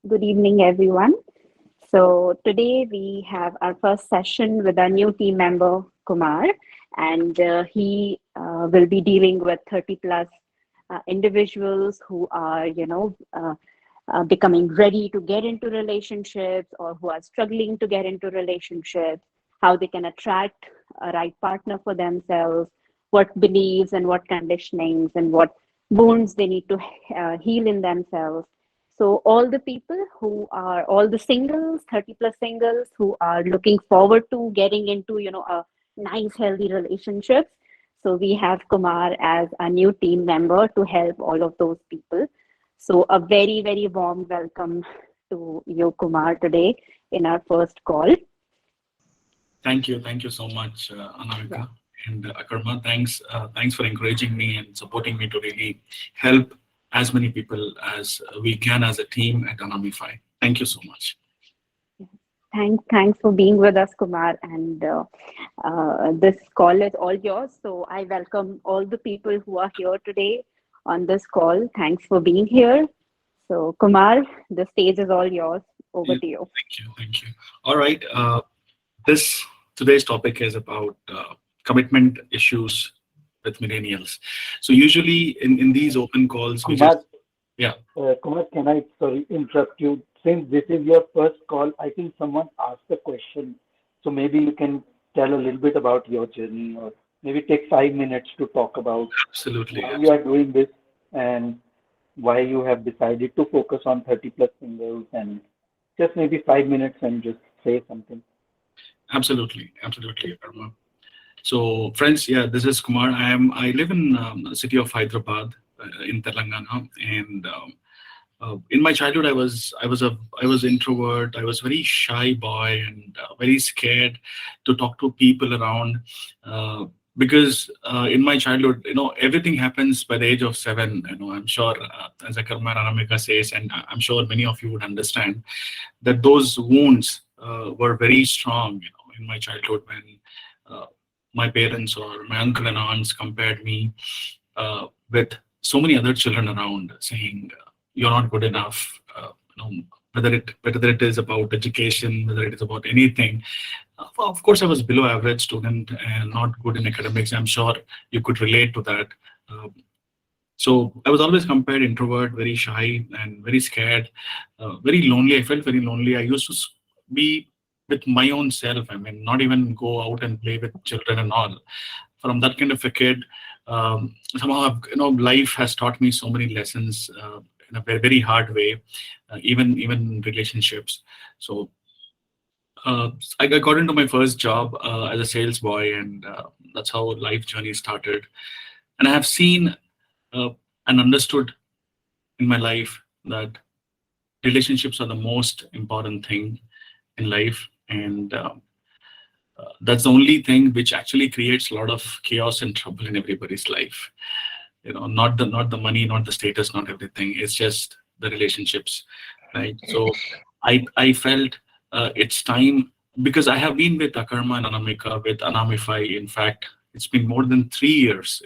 Good evening, everyone. So today we have our first session with our new team member, Kumar, and he will be dealing with 30 plus individuals who are, becoming ready to get into relationships or who are struggling to get into relationships, how they can attract a right partner for themselves, what beliefs and what conditionings and what wounds they need to heal in themselves. So all the people who are all the singles, 30 plus singles who are looking forward to getting into, a nice, healthy relationships. So we have Kumar as a new team member to help all of those people. So a very, very warm welcome to you, Kumar, today in our first call. Thank you so much, Anamika and Akarma. Thanks for encouraging me and supporting me to really help as many people as we can as a team at Anamify. Thank you so much. Thanks for being with us, Kumar. And this call is all yours. So I welcome all the people who are here today on this call. Thanks for being here. So Kumar, the stage is all yours. Over to you. Thank you. All right. Today's topic is about commitment issues with millennials. So usually in these open calls, Kumar, Kumar, can I interrupt you? Since this is your first call, I think someone asked a question. So maybe you can tell a little bit about your journey, or maybe take 5 minutes to talk about why you are doing this and why you have decided to focus on 30 plus singles, and just maybe 5 minutes and just say something. Absolutely, Karma. So friends, this is Kumar. I live in the city of Hyderabad in Telangana, and in my childhood I was introvert. I was very shy boy and very scared to talk to people around because in my childhood, everything happens by the age of 7. I'm sure as Akarma and Anamika says, and I'm sure many of you would understand that those wounds were very strong, in my childhood when my parents or my uncle and aunts compared me with so many other children around, saying you're not good enough. Whether it is about education, whether it is about anything. Of course, I was below average student and not good in academics. I'm sure you could relate to that. So I was always compared introvert, very shy and very scared, very lonely. I felt very lonely. I used to be with my own self. I mean, not even go out and play with children and all. From that kind of a kid, somehow, life has taught me so many lessons in a very, very hard way, even relationships. So I got into my first job as a sales boy, and that's how life journey started. And I have seen and understood in my life that relationships are the most important thing in life, and that's the only thing which actually creates a lot of chaos and trouble in everybody's life. Not the money, not the status, not everything. It's just the relationships, right? So I felt it's time, because I have been with Akarma and Anamika, with Anamify. In fact, it's been more than 3 years.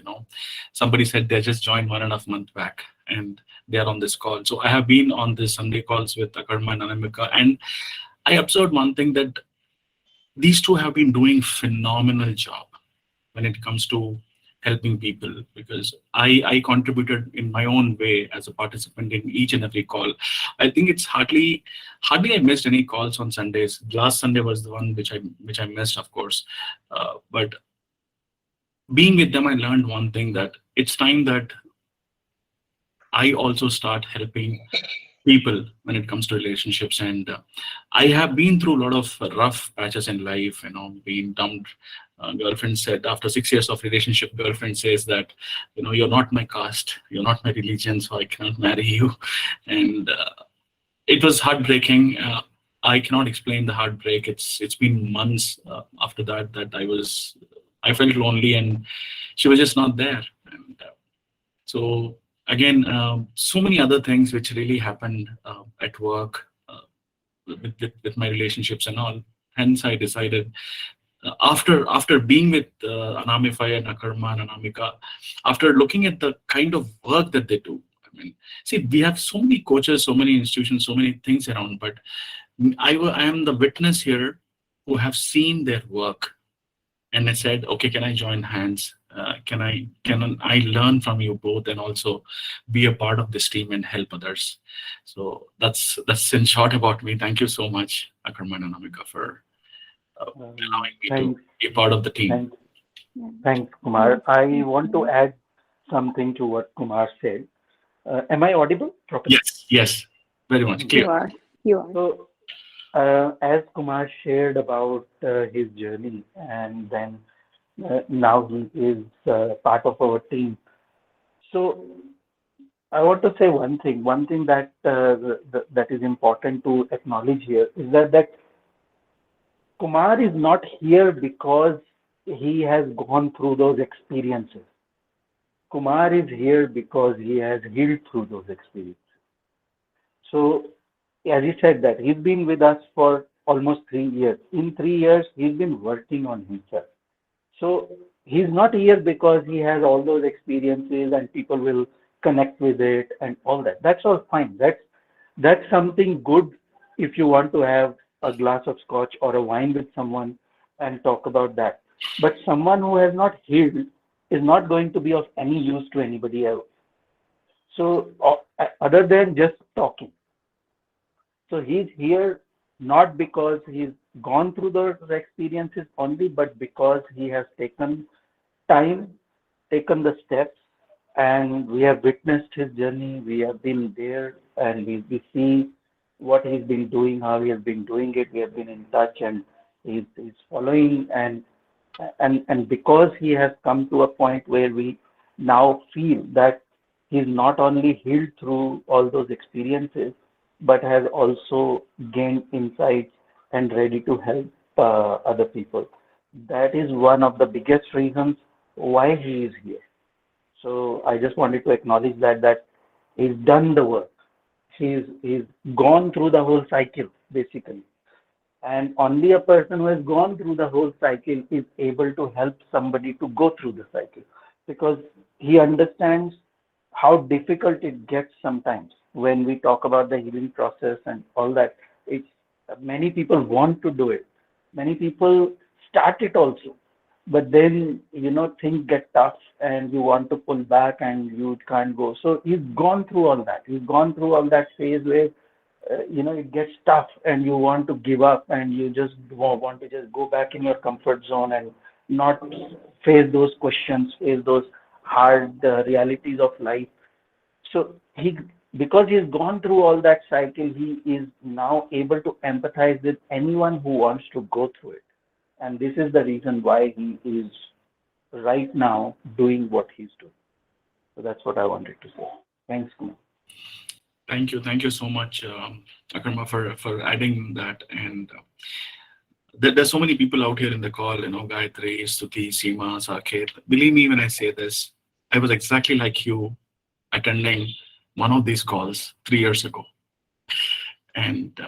Somebody said they just joined 1.5 months back, and they are on this call. So I have been on this Sunday calls with Akarma and Anamika, and I observed one thing, that these two have been doing phenomenal job when it comes to helping people, because I contributed in my own way as a participant in each and every call. I think it's hardly I missed any calls on Sundays. Last Sunday was the one which I missed, of course. But being with them, I learned one thing, that it's time that I also start helping people when it comes to relationships. And I have been through a lot of rough patches in life, being dumped. Girlfriend said, after 6 years of relationship, girlfriend says that, you're not my caste, you're not my religion, so I cannot marry you. And it was heartbreaking. I cannot explain the heartbreak. It's been months after that I felt lonely, and she was just not there. And so again, so many other things which really happened at work with my relationships and all. Hence, I decided, after being with Anamify and Akarma and Anamika, after looking at the kind of work that they do, I mean, see, we have so many coaches, so many institutions, so many things around, but I am the witness here who have seen their work, and I said, okay, can I join hands? Can I learn from you both and also be a part of this team and help others? So that's in short about me. Thank you so much, 𝗕𝗿 and Anamika, for allowing me to be a part of the team. Thanks, Kumar. I want to add something to what Kumar said. Am I audible properly? Yes, very much clear. You are. So, as Kumar shared about his journey, and then now he is part of our team. So, I want to say one thing. One thing that that is important to acknowledge here is that Kumar is not here because he has gone through those experiences. Kumar is here because he has healed through those experiences. So, as he said that he's been with us for almost 3 years. In 3 years, he's been working on himself. So he's not here because he has all those experiences and people will connect with it and all that. That's all fine. That's something good if you want to have a glass of scotch or a wine with someone and talk about that. But someone who has not healed is not going to be of any use to anybody else. So other than just talking. So he's here not because he's gone through those experiences only, but because he has taken time, taken the steps, and we have witnessed his journey. We have been there, and we see what he's been doing, how he has been doing it. We have been in touch, and he's following, and because he has come to a point where we now feel that he's not only healed through all those experiences, but has also gained insights and ready to help other people. That is one of the biggest reasons why he is here. So I just wanted to acknowledge that he's done the work. He's gone through the whole cycle, basically. And only a person who has gone through the whole cycle is able to help somebody to go through the cycle, because he understands how difficult it gets sometimes when we talk about the healing process and all that. It's many people want to do it. Many people start it also, but then things get tough and you want to pull back and you can't go. So he's gone through all that. He's gone through all that phase where it gets tough and you want to give up and you just want to just go back in your comfort zone and not face those questions, face those hard realities of life. So because he's gone through all that cycle, he is now able to empathize with anyone who wants to go through it. And this is the reason why he is right now doing what he's doing. So that's what I wanted to say. Thanks, Kumar. Thank you so much, 𝗕𝗿, for adding that. And there's so many people out here in the call, 𝗖𝗹𝗿𝗿, 𝗔𝗸𝗿𝗿, Seema, Saket. Believe me when I say this, I was exactly like you, attending one of these calls 3 years ago. And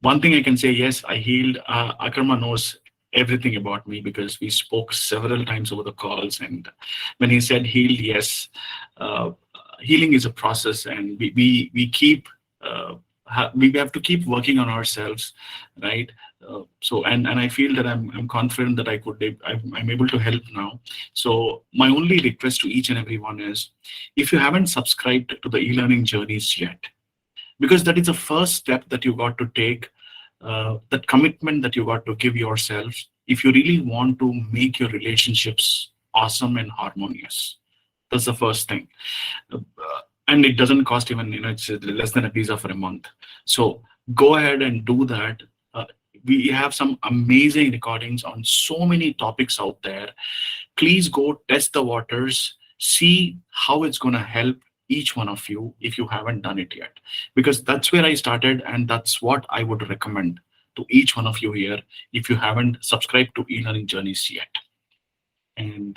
one thing I can say, yes, I healed. 𝗕𝗿 knows everything about me because we spoke several times over the calls. And when he said healed, yes, healing is a process, and we keep we have to keep working on ourselves, right? So I feel that I'm confident that I'm able to help now. So my only request to each and everyone is, if you haven't subscribed to the e-learning journeys yet, because that is the first step that you got to take, that commitment that you got to give yourself, if you really want to make your relationships awesome and harmonious. That's the first thing. And it doesn't cost even, it's less than a pizza for a month. So go ahead and do that. We have some amazing recordings on so many topics out there. Please go test the waters, see how it's going to help each one of you if you haven't done it yet. Because that's where I started, and that's what I would recommend to each one of you here if you haven't subscribed to e-learning journeys yet. And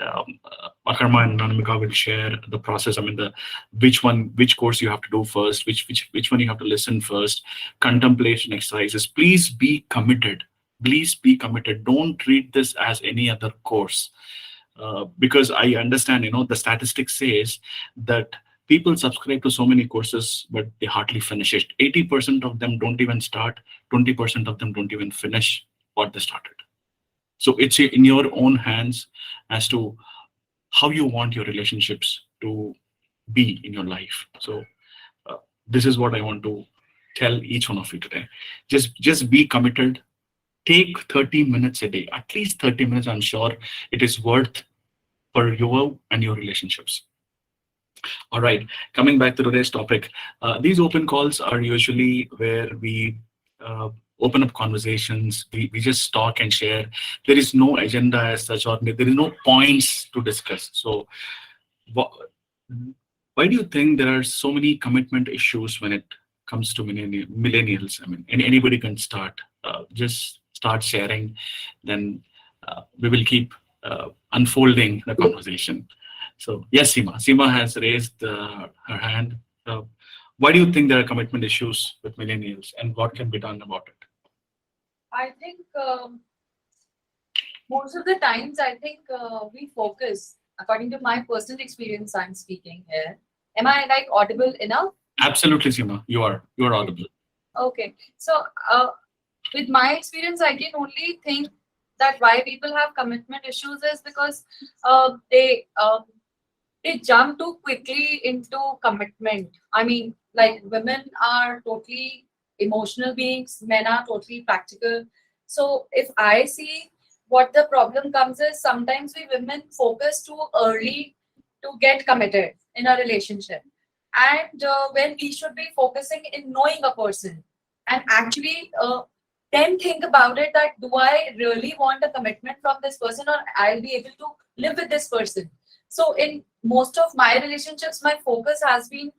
𝗕𝗿 and Anamika will share the process. I mean, which course you have to do first, which one you have to listen first, contemplation exercises. Please be committed. Please be committed. Don't treat this as any other course, because I understand, the statistics says that People subscribe to so many courses, but they hardly finish it. 80% of them don't even start. 20% of them don't even finish what they started. So it's in your own hands as to how you want your relationships to be in your life. So this is what I want to tell each one of you today. Just be committed. Take 30 minutes a day, at least 30 minutes. I'm sure it is worth for you and your relationships. All right, coming back to today's topic, these open calls are usually where we open up conversations. We just talk and share. There is no agenda as such, or there is no points to discuss. So why do you think there are so many commitment issues when it comes to millennials? I mean, anybody can start. Just start sharing, then we will keep unfolding the conversation. So yes, 𝗕𝗹 has raised her hand. Why do you think there are commitment issues with millennials, and what can be done about it? I think most of the times, I think we focus, according to my personal experience, I'm speaking here. Am I like audible enough? Absolutely, 𝗕𝗹. You are audible. Okay. So with my experience, I can only think that why people have commitment issues is because they jump too quickly into commitment. I mean, like women are totally emotional beings, men are totally practical. So if I see what the problem comes is, sometimes we women focus too early to get committed in a relationship. And when we should be focusing in knowing a person and actually then think about it, that do I really want a commitment from this person, or I'll be able to live with this person. So in most of my relationships, my focus has been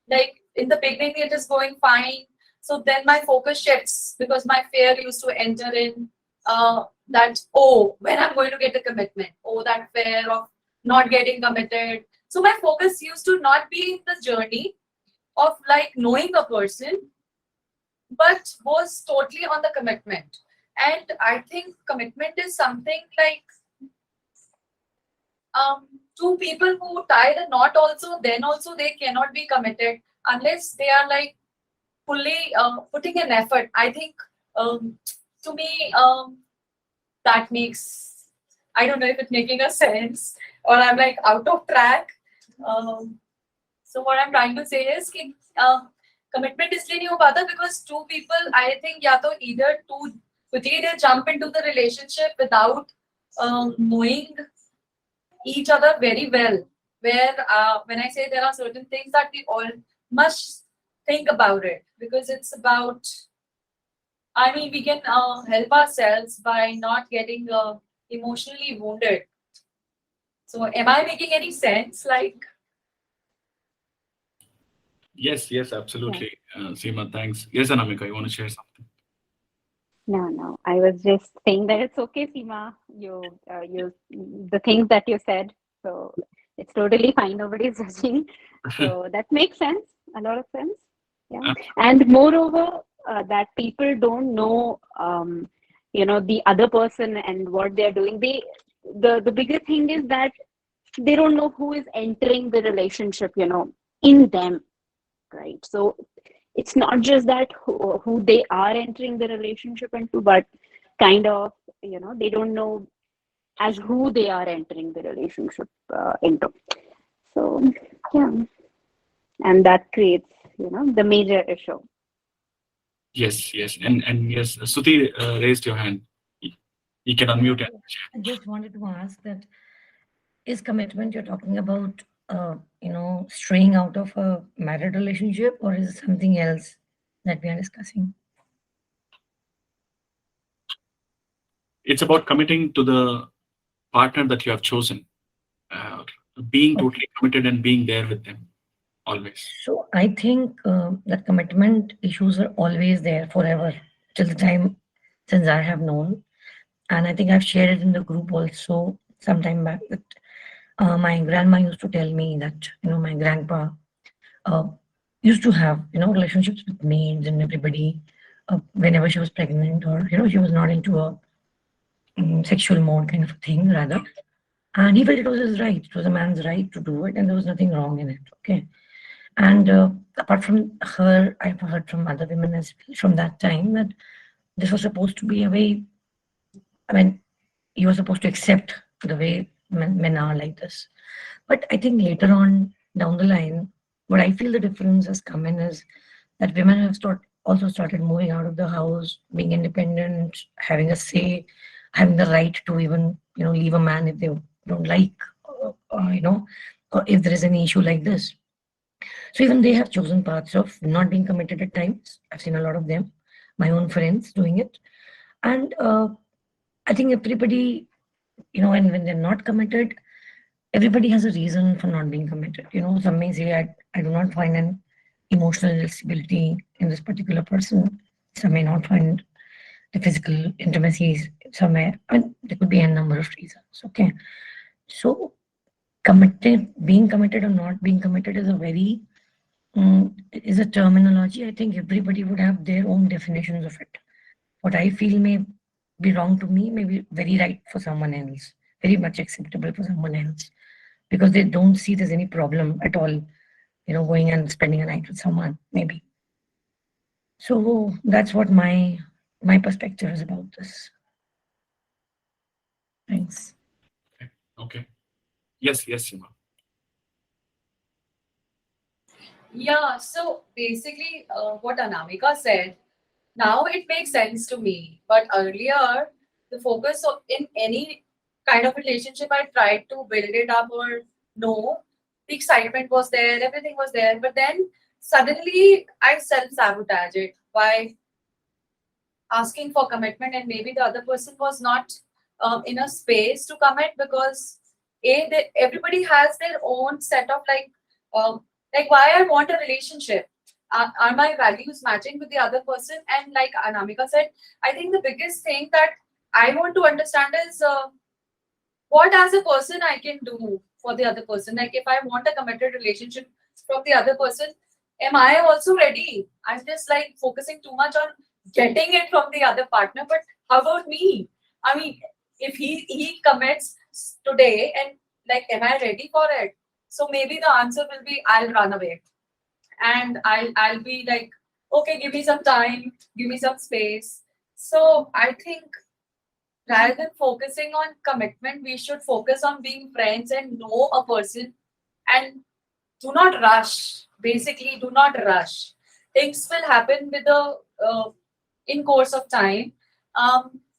like, in the beginning, it is going fine. So then my focus shifts because my fear used to enter in that, oh, when I'm going to get a commitment, oh, that fear of not getting committed. So my focus used to not be in the journey of like knowing a person, but was totally on the commitment. And I think commitment is something like two people who tie the knot also, then also they cannot be committed unless they are like fully putting an effort. I think to me that makes, I don't know if it's making a sense or I'm like out of track. So what I'm trying to say is commitment इसलिए नहीं हो पाता because two people, I think, या तो either two quickly they jump into the relationship without knowing each other very well. Where when I say there are certain things that we all must think about it, because it's about, I mean, we can help ourselves by not getting emotionally wounded. So am I making any sense? Like, Yes, absolutely. 𝗕𝗹, thanks. Yes, Anamika, you want to share something? No. I was just saying that it's okay, 𝗕𝗹. You the things that you said, so it's totally fine. Nobody's judging. So that makes sense. A lot of sense. Yeah. And moreover, that people don't know, the other person and what they're doing. The bigger thing is that they don't know who is entering the relationship, in them. Right. So it's not just that who they are entering the relationship into, but kind of, they don't know as who they are entering the relationship into. So, yeah. And that creates, the major issue. Yes. And yes, Suti raised your hand. You can unmute it. I just wanted to ask that, is commitment you're talking about, straying out of a married relationship, or is it something else that we are discussing? It's about committing to the partner that you have chosen, being totally committed and being there with them always. So I think that commitment issues are always there forever, till the time since I have known. And I think I've shared it in the group also some time back that my grandma used to tell me that, my grandpa used to have, relationships with maids and everybody whenever she was pregnant, or, she was not into a sexual mode kind of a thing, rather. And he felt it was his right. It was a man's right to do it, and there was nothing wrong in it. Okay. And apart from her, I've heard from other women as well from that time that this was supposed to be a way, I mean, you were supposed to accept the way men are like this. But I think later on down the line, what I feel the difference has come in is that women have also started moving out of the house, being independent, having a say, having the right to even leave a man if they don't like, or if there is an issue like this. So even they have chosen paths of not being committed at times. I've seen a lot of them, my own friends doing it, and I think everybody, and when they're not committed, everybody has a reason for not being committed. Some may say, I do not find an emotional stability in this particular person. Some may not find the physical intimacies. Some may, there could be a number of reasons. Okay. So being committed or not being committed is is a terminology. I think everybody would have their own definitions of it. What I feel may be wrong to me may be very right for someone else, very much acceptable for someone else, because they don't see there's any problem at all, going and spending a night with someone, maybe. So that's what my perspective is about this. Thanks. Okay. Yes, Seema. Yeah, so basically, what Anamika said, now it makes sense to me. But earlier, the focus in any kind of relationship, I tried to build it up or no, the excitement was there, everything was there. But then suddenly I self-sabotage it by asking for commitment, and maybe the other person was not in a space to commit because everybody has their own set of like why I want a relationship. Are my values matching with the other person? And like Anamika said, I think the biggest thing that I want to understand is what as a person I can do for the other person. Like if I want a committed relationship from the other person, am I also ready? I'm just like focusing too much on getting it from the other partner, but how about me? I mean, if he commits today and like, am I ready for it? So maybe the answer will be I'll run away. And I'll be like, okay, give me some time, give me some space. So I think rather than focusing on commitment, we should focus on being friends and know a person and do not rush. Basically, do not rush. Things will happen with the in course of time.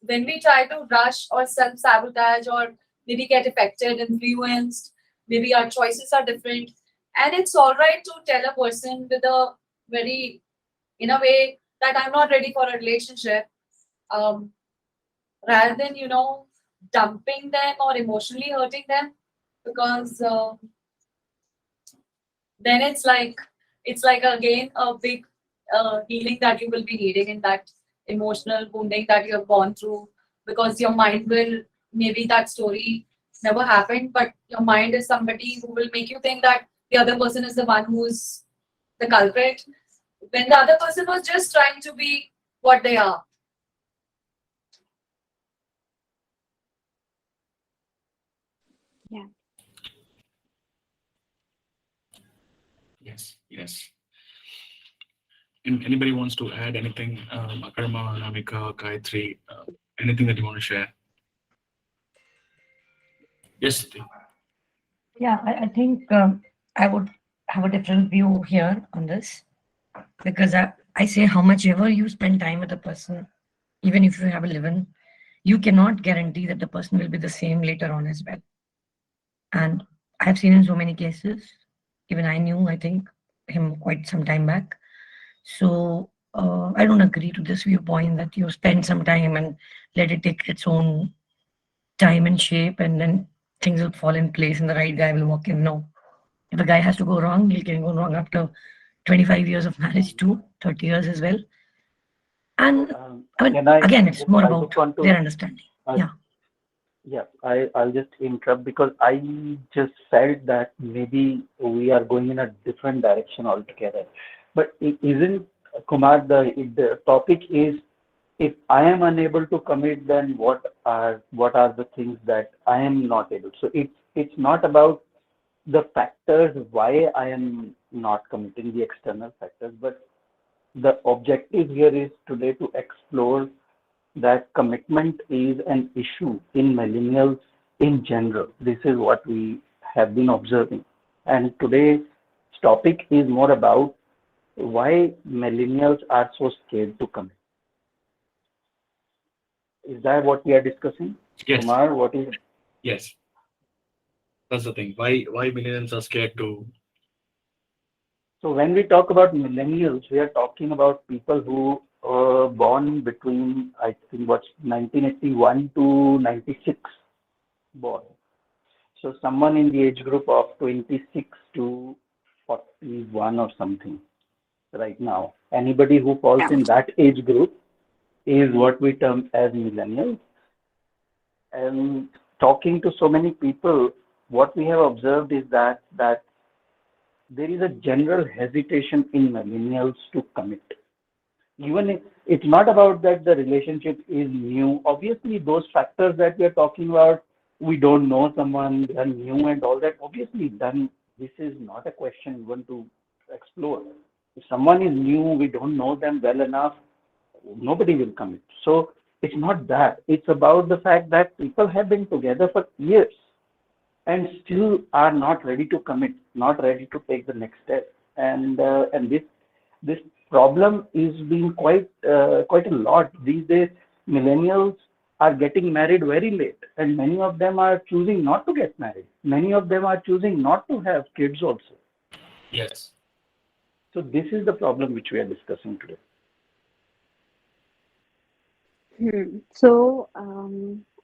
When we try to rush or self-sabotage or maybe get affected, influenced, maybe our choices are different. And it's all right to tell a person with a very, in a way, that I'm not ready for a relationship. Rather than, dumping them or emotionally hurting them, because then it's like again a big healing that you will be needing in that emotional wounding that you have gone through, because your mind will, maybe that story never happened, but your mind is somebody who will make you think that the other person is the one who's the culprit, when the other person was just trying to be what they are. Yeah. Yes. And anybody wants to add anything? Akarma, Anamika, Gayatri, anything that you want to share? Yes. Yeah, I think I would have a different view here on this, because I say how much ever you spend time with a person, even if you have a live-in, you cannot guarantee that the person will be the same later on as well. And I've seen in so many cases, even I knew, I think, him quite some time back. So I don't agree to this viewpoint that you spend some time and let it take its own time and shape, and then things will fall in place and the right guy will walk in. No. If a guy has to go wrong, he can go wrong after 25 years of marriage too, 30 years as well. And again, it's more about their understanding. Yeah, I'll just interrupt because I just felt that maybe we are going in a different direction altogether. But it isn't, Kumar, the topic is, if I am unable to commit, then what are the things that I am not able? So it's not about the factors why I am not committing, the external factors. But the objective here is today to explore that commitment is an issue in millennials in general. This is what we have been observing. And today's topic is more about why millennials are so scared to commit. Is that what we are discussing? Yes. Kumar, what is it? Yes. That's the thing. Why millennials are scared to? So when we talk about millennials, we are talking about people who were born between, I think, 1981 to 96 born. So someone in the age group of 26 to 41 or something right now. Anybody who falls in that age group is what we term as millennials. And talking to so many people, what we have observed is that there is a general hesitation in millennials to commit. Even if it's not about that the relationship is new. Obviously, those factors that we are talking about, we don't know someone, they are new and all that. Obviously, then this is not a question even to explore. If someone is new, we don't know them well enough, nobody will commit. So it's not that. It's about the fact that people have been together for years and still are not ready to commit, not ready to take the next step. And this problem is being quite a lot these days. Millennials are getting married very late, and many of them are choosing not to get married. Many of them are choosing not to have kids also. Yes. So this is the problem which we are discussing today. So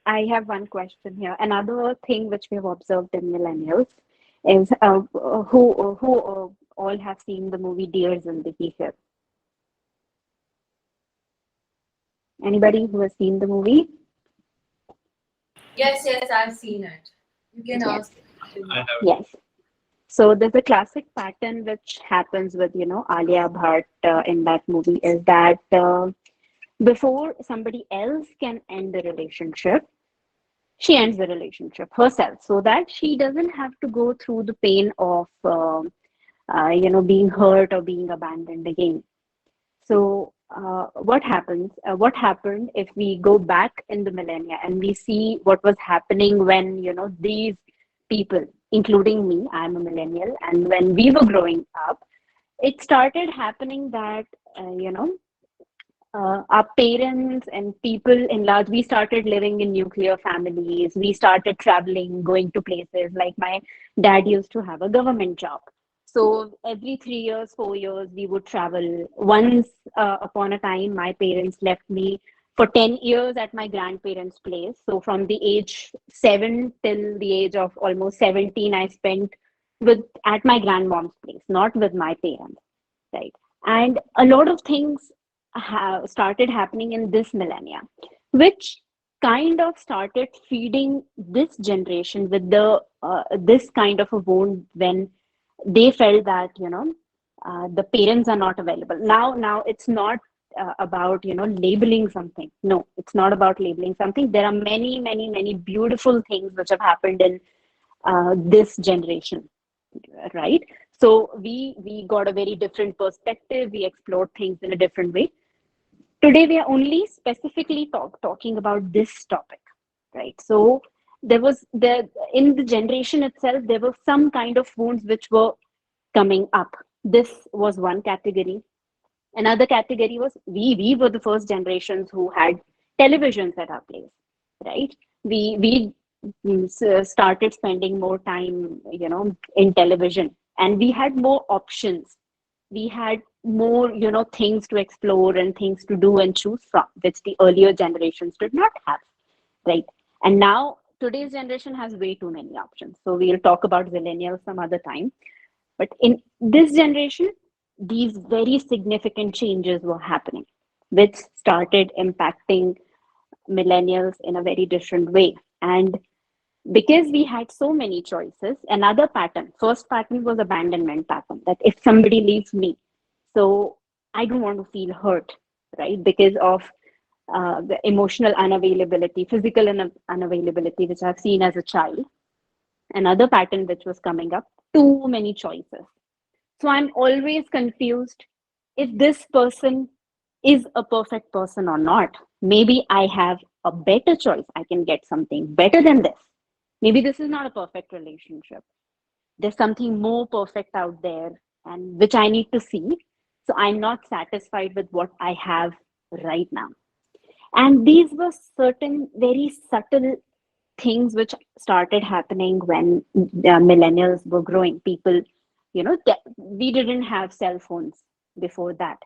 I have one question here. Another thing which we have observed in millennials is who all have seen the movie 𝗕𝗫𝗿. Anybody who has seen the movie? Yes, I've seen it. You can Yes. ask. I have. Yes. So there's a classic pattern which happens with, 𝗖𝗹𝗿𝗵 in that movie is that before somebody else can end the relationship, she ends the relationship herself so that she doesn't have to go through the pain of, being hurt or being abandoned again. So what happens? What happened if we go back in the millennia and we see what was happening when, these people, including me, I'm a millennial, and when we were growing up, it started happening that, our parents and people in large, we started living in nuclear families. We started traveling, going to places. Like my dad used to have a government job. So every 3 years, 4 years, we would travel. Once upon a time, my parents left me for 10 years at my grandparents' place. So from the age 7 till the age of almost 17, I spent at my grandmom's place, not with my parents, right? And a lot of things have started happening in this millennia, which kind of started feeding this generation with this kind of a wound when they felt that the parents are not available. Now it's not about labeling something. No, it's not about labeling something. There are many beautiful things which have happened in this generation, right? So we got a very different perspective. We explored things in a different way. Today we are only specifically talking about this topic, right? So in the generation itself, there were some kind of wounds which were coming up. This was one category. Another category was we were the first generations who had televisions at our place, right? We started spending more time, in television, and we had more options. We had more, things to explore and things to do and choose from, which the earlier generations did not have, right? And now today's generation has way too many options. So we'll talk about millennials some other time. But in this generation, these very significant changes were happening, which started impacting millennials in a very different way. And because we had so many choices, another pattern, first pattern was abandonment pattern, that if somebody leaves me, so I don't want to feel hurt, right? Because of the emotional unavailability, physical unavailability, which I've seen as a child. Another pattern which was coming up, too many choices. So I'm always confused if this person is a perfect person or not. Maybe I have a better choice. I can get something better than this. Maybe this is not a perfect relationship. There's something more perfect out there, and which I need to see. So I'm not satisfied with what I have right now. And these were certain very subtle things which started happening when millennials were growing. People, we didn't have cell phones before that.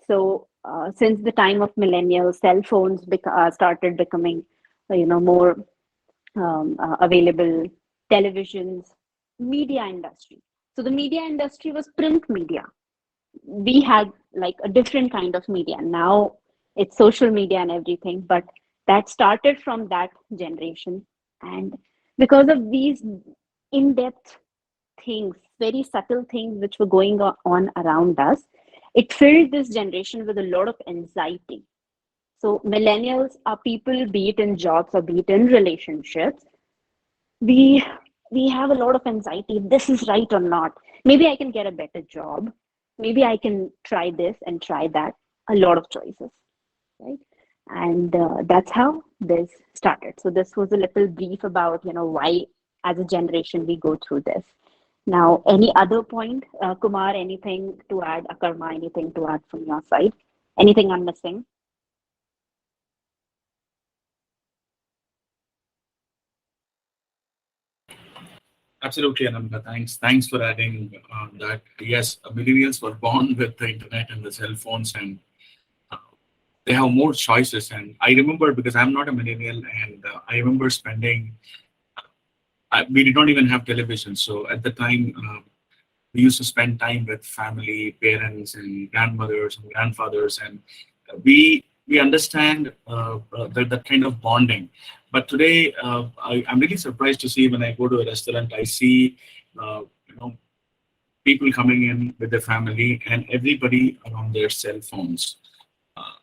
So since the time of millennials, cell phones started becoming, more available. Televisions, media industry. So the media industry was print media. We had like a different kind of media. Now it's social media and everything, but that started from that generation. And because of these in-depth things, very subtle things which were going on around us, it filled this generation with a lot of anxiety. So millennials are people, be it in jobs or be it in relationships, we we have a lot of anxiety if this is right or not. Maybe I can get a better job, maybe I can try this and try that. A lot of choices, right? And that's how this started. So this was a little brief about why as a generation we go through this. Now, any other point, Kumar, anything to add? Akarma, anything to add from your side? Anything I'm missing? Absolutely, Anamika. Thanks for adding that. Yes, millennials were born with the internet and the cell phones, and uh, they have more choices. And I remember, because I'm not a millennial, and I remember spending. We did not even have television, so at the time we used to spend time with family, parents, and grandmothers and grandfathers, and we understand that kind of bonding. But today, I'm really surprised to see when I go to a restaurant, I see uh, you know people coming in with their family and everybody on their cell phones,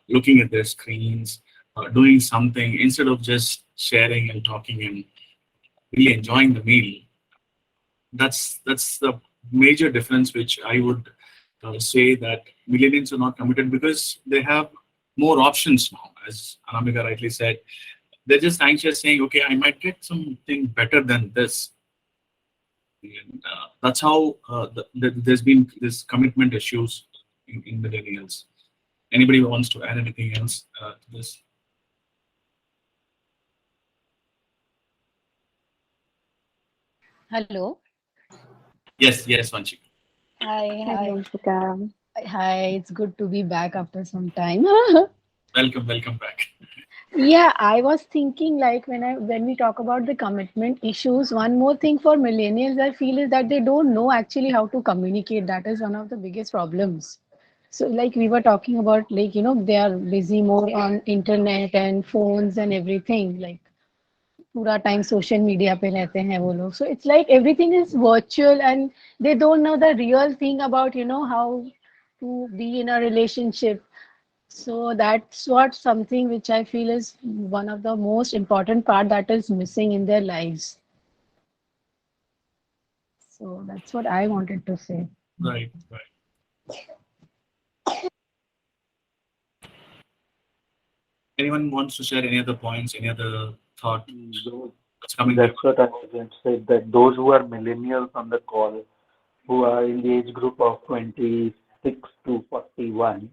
looking at their screens, doing something instead of just sharing and talking and really enjoying the meal. That's the major difference, which I would say that millennials are not committed because they have more options now. As Anamika rightly said, they're just anxious, saying, "Okay, I might get something better than this." And that's how there's been this commitment issues in millennials. Anybody who wants to add anything else to this? Hello. Yes, Vanchika. Hi, Hi. Vanshika. Hi. It's good to be back after some time. Welcome back. Yeah, I was thinking like when we talk about the commitment issues, one more thing for millennials I feel is that they don't know actually how to communicate. That is one of the biggest problems. So like we were talking about like they are busy more on internet and phones and everything like पूरा time social media पे रहते हैं वो लोग so it's like everything is virtual and they don't know the real thing about how to be in a relationship so that's what something which I feel is one of the most important part that is missing in their lives. So that's what I wanted to say. Right. Anyone wants to share any other points, any other thought that's coming? That's what I was going to say, that those who are millennials on the call, who are in the age group of 26 to 41,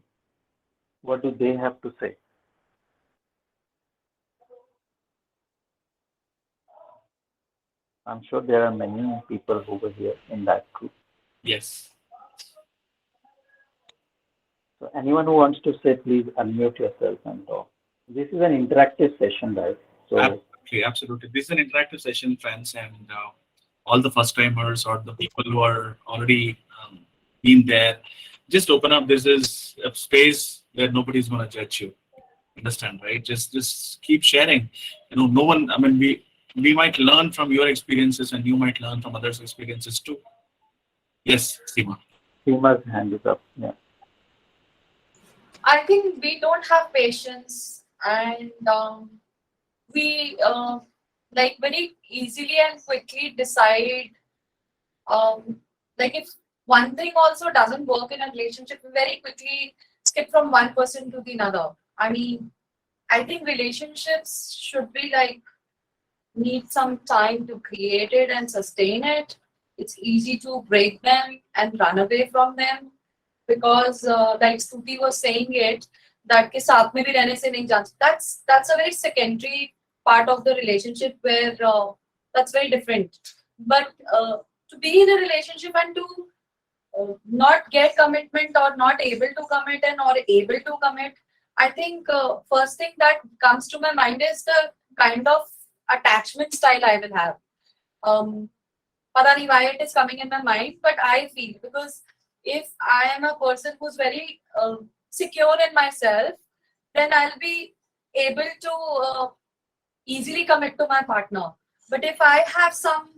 what do they have to say? I'm sure there are many people who were here in that group. Yes. So anyone who wants to say, please unmute yourself and talk. This is an interactive session, guys. So Absolutely. This is an interactive session, friends, and all the first timers or the people who are already been there, just open up. This is a space where nobody's going to judge you. Understand, right? Just keep sharing. No one. I mean, we might learn from your experiences, and you might learn from others' experiences too. Yes, Seema. Seema's hand is up. Yeah. I think we don't have patience, and we like very easily and quickly decide like if one thing also doesn't work in a relationship, we very quickly skip from one person to the another. I mean, I think relationships should be like, need some time to create it and sustain it. It's easy to break them and run away from them because, like Stuti was saying it, that ke saath mein bhi rehne se nahi jaan. That's a very secondary part of the relationship where that's very different. But to be in a relationship and to not get commitment or not able to commit and or able to commit, I think first thing that comes to my mind is the kind of attachment style I will have. Pata nahi why it is coming in my mind, but I feel because if I am a person who's very secure in myself, then I'll be able to easily commit to my partner. But if I have some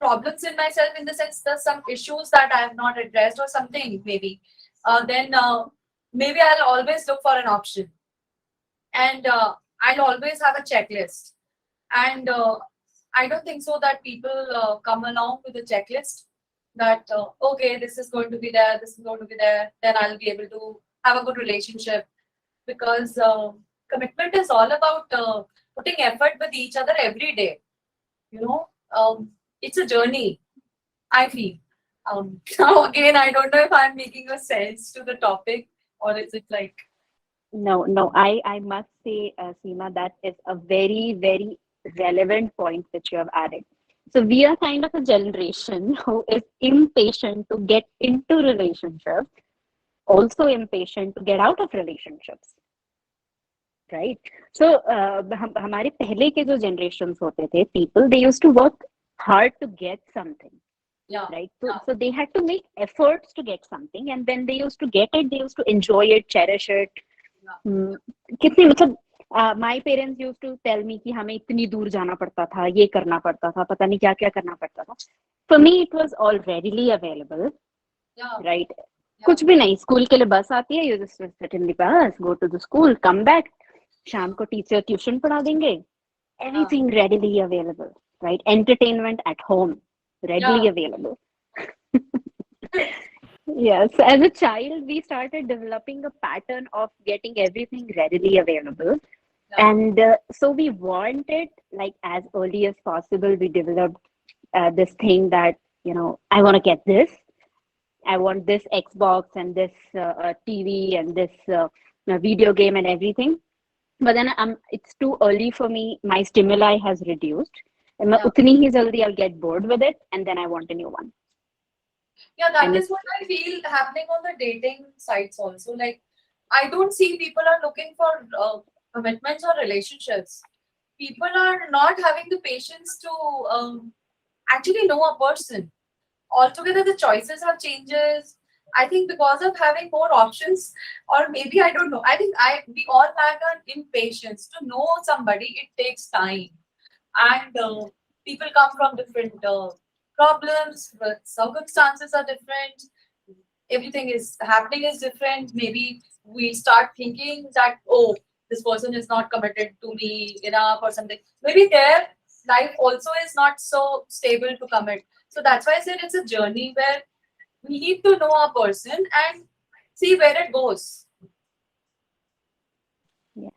problems in myself, in the sense there's some issues that I have not addressed or something, maybe, then maybe I'll always look for an option. And I'll always have a checklist. And I don't think so that people come along with a checklist that, okay, this is going to be there, this is going to be there, then I'll be able to have a good relationship. Because commitment is all about putting effort with each other every day. You know, it's a journey, I feel. Now, again, I don't know if I'm making a sense to the topic or is it like. No, I must say, Seema, that is a very, very relevant point which you have added. So we are kind of a generation who is impatient to get into relationships, also impatient to get out of relationships, right? So हमारे पहले के जो generations होते थे, people they used to work hard to get something. Yeah. Right. So they had to make efforts to get something, and when they used to get it, they used to enjoy it, cherish it. कितने मतलब my parents used to tell me कि हमें इतनी दूर जाना पड़ता था, ये करना पड़ता था, पता नहीं क्या क्या करना पड़ता था. For me, it was all readily available. Yeah. Right. कुछ भी नहीं, स्कूल के लिए बस आती है, you just sit in the bus, go to the school, come back. शाम को टीचर ट्यूशन पढ़ा देंगे. Everything readily available, right? Entertainment at home, readily available. Yes, as a child, we started developing a pattern of getting everything readily available. And so we wanted, like, as early as possible, we developed this thing that, you know, I want to get this. I want this Xbox and this TV and this video game and everything. But then it's too early for me. My stimuli has reduced. And utni hi jaldi I'll get bored with it, and then I want a new one. Yeah, that is what I feel happening on the dating sites also. Like, I don't see people are looking for commitments or relationships. People are not having the patience to actually know a person. Altogether, the choices have changes. I think because of having more options, or maybe I don't know. I think we all lack an impatience to know somebody. It takes time, and people come from different problems, but circumstances are different. Everything is happening is different. Maybe we start thinking that, oh, this person is not committed to me enough or something. Maybe their life also is not so stable to commit. So that's why I said it's a journey where we need to know a person and see where it goes. Yeah.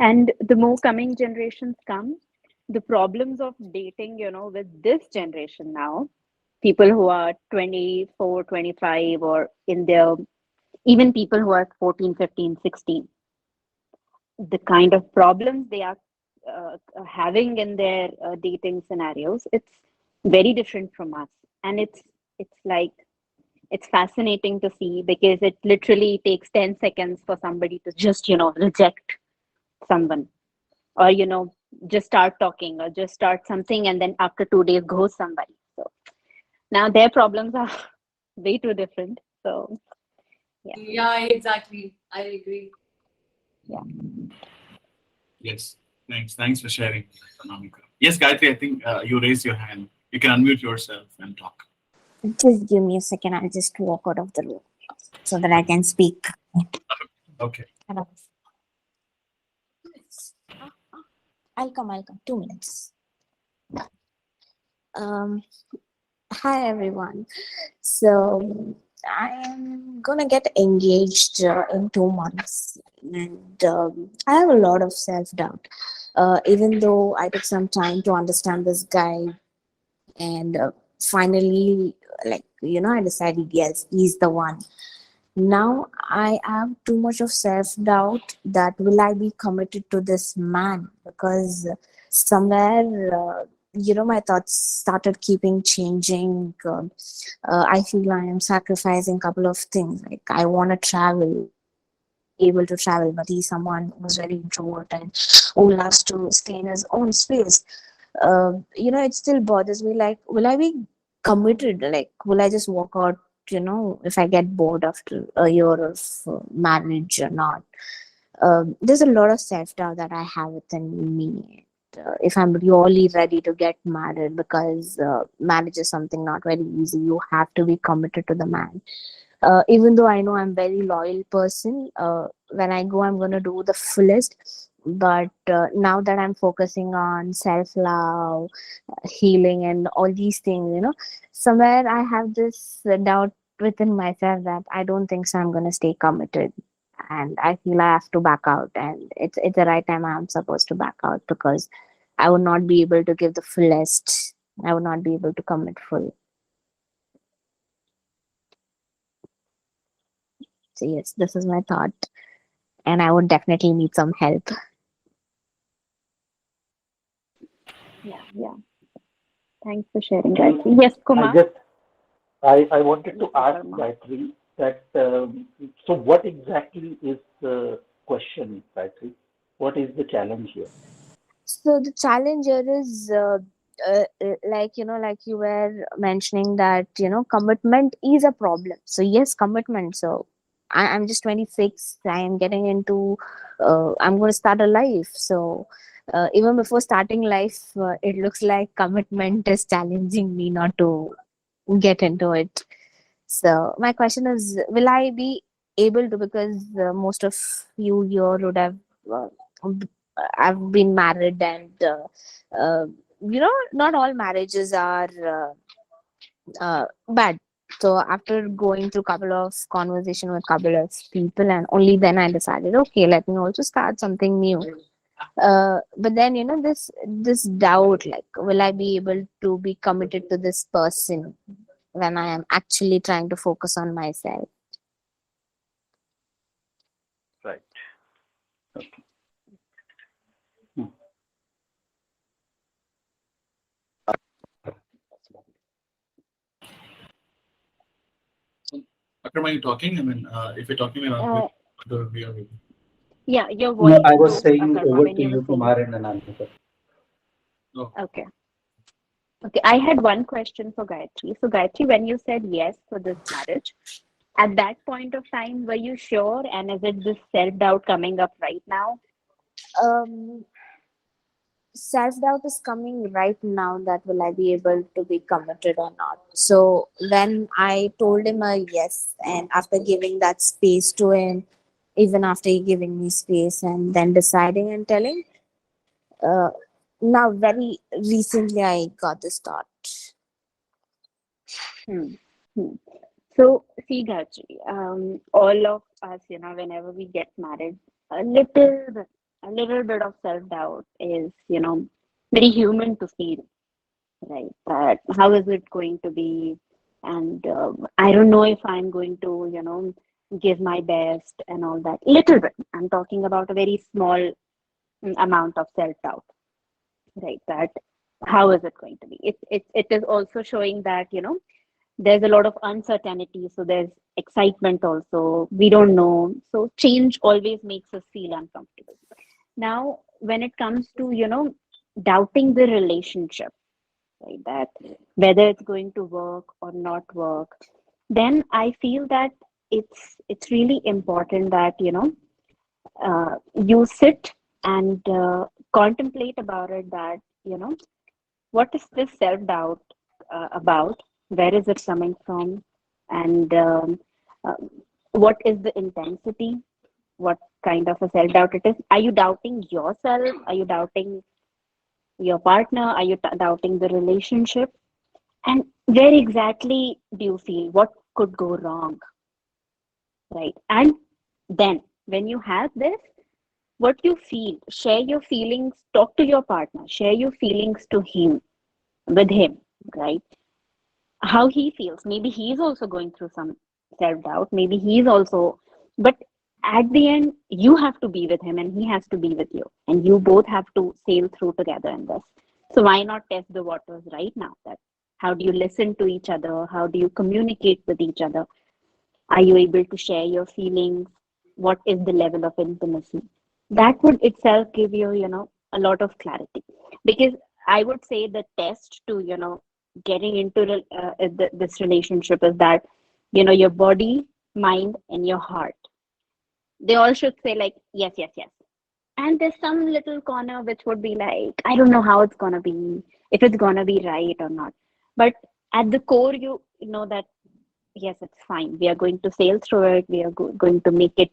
And the more coming generations come, the problems of dating, you know, with this generation now, people who are 24, 25, or in their, even people who are 14, 15, 16, the kind of problems they are having in their dating scenarios, it's very different from us. And it's like, it's fascinating to see, because it literally takes 10 seconds for somebody to just, you know, reject someone, or, you know, just start talking or just start something, and then after 2 days ghost somebody. So now their problems are way too different. So yeah, exactly, I agree. Yeah. Yes, thanks for sharing, Anamika. Yes, Gayatri, I think you raised your hand. You can unmute yourself and talk. Just give me a second. I'll just walk out of the room so that I can speak. Okay. Hello. I'll come. 2 minutes. Hi everyone. So I am gonna get engaged in 2 months, and I have a lot of self doubt. Even though I took some time to understand this guy, and finally, I decided yes, he's the one. Now I have too much of self doubt that will I be committed to this man, because somewhere my thoughts started keeping changing. I feel I am sacrificing a couple of things. Like I want to travel, able to travel, but he's someone who's very introvert and who loves to stay in his own space. It still bothers me. Like, will I be committed? Like, will I just walk out? If I get bored after a year of marriage or not? There's a lot of self doubt that I have within me. If I'm really ready to get married, because marriage is something not very easy. You have to be committed to the man. Even though I know I'm very loyal person, when I go, I'm gonna do the fullest. But now that I'm focusing on self love, healing, and all these things, somewhere I have this doubt within myself that I don't think so. I'm gonna stay committed, and I feel I have to back out, and it's the right time I'm supposed to back out, because I would not be able to give the fullest. I would not be able to commit full. So yes, this is my thought, and I would definitely need some help. Yeah. Thanks for sharing, Gayatri. Yes, Kumar. I wanted to ask Gayatri that, so what exactly is the question, Gayatri? What is the challenge here? So the challenge here is, like you were mentioning that, commitment is a problem. So yes, commitment. So I'm just 26. I am getting into, I'm going to start a life. So even before starting life, it looks like commitment is challenging me not to get into it. So my question is, will I be able to? Because most of you here would have, uh, I've been married, and not all marriages are bad. So after going through couple of conversation with couple of people, and only then I decided, okay, let me also start something new. But then this doubt, like, will I be able to be committed to this person when I am actually trying to focus on myself? Right. Okay. Akram, are you talking? I mean, if you're talking about we are. Yeah, your No, voice I was broke, saying Akarma, over when to you were you, saying. Kumar and Ananta. Oh, Okay. Okay, I had one question for Gayatri. So, Gayatri, when you said yes for this marriage, at that point of time, were you sure? And is it this self doubt coming up right now? Um, Self doubt is coming right now, that will I be able to be committed or not. So when I told him a yes, and after giving that space to him, even after he giving me space and then deciding and telling, uh, now very recently I got this thought. Hmm. Hmm. So, see, Gayatri, all of us, whenever we get married, a little bit, a little bit of self doubt is, very human to feel, right? That how is it going to be? And I don't know if I'm going to, give my best and all that. Little bit. I'm talking about a very small amount of self doubt, right? That how is it going to be? It is also showing that, there's a lot of uncertainty. So there's excitement also. We don't know. So change always makes us feel uncomfortable. Now, when it comes to, doubting the relationship, right, that whether it's going to work or not work, then I feel that it's really important that, you sit and contemplate about it, that, what is this self doubt about? Where is it coming from? And uh, what is the intensity? What kind of a self doubt it is? Are you doubting yourself? Are you doubting your partner? Are you doubting the relationship? And Where exactly do you feel? What could go wrong? Right. And then when you have this, what you feel, share your feelings, talk to your partner, share your feelings to him, with him, right? How he feels. Maybe he's also going through some self-doubt. Maybe he's also, but at the end, you have to be with him and he has to be with you. And you both have to sail through together in this. So why not test the waters right now? That how do you listen to each other? How do you communicate with each other? Are you able to share your feelings? What is the level of intimacy? That would itself give you, a lot of clarity. Because I would say the test to, getting into this relationship is that, your body, mind, and your heart. They all should say like, yes, yes, yes. And there's some little corner which would be like, I don't know how it's gonna be, if it's gonna be right or not. But at the core, you know that yes, it's fine. We are going to sail through it. We are going to make it,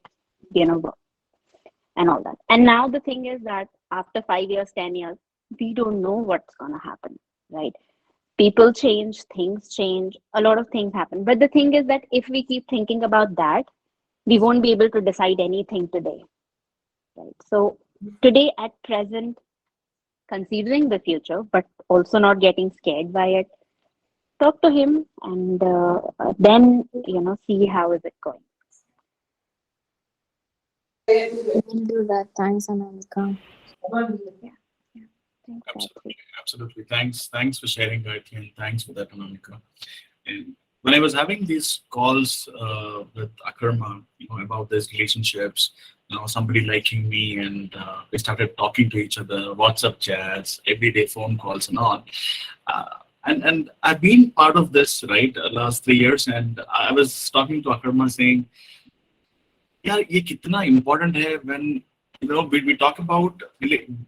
work and all that. And now the thing is that after 5 years, 10 years, we don't know what's going to happen, right? People change, things change, a lot of things happen. But the thing is that if we keep thinking about that, we won't be able to decide anything today, right? So today at present, considering the future, but also not getting scared by it, talk to him and then see how is it going. We'll do that. Thanks, Anamika. Yeah. Absolutely. Thanks for sharing, Gayatri, and thanks for that, Anamika. And when I was having these calls with Akarma, about these relationships, somebody liking me, and we started talking to each other, WhatsApp chats, everyday phone calls, and all. And I've been part of this, right, last 3 years, and I was talking to Akarma saying, yeah, ye kitna important hai when, we talk about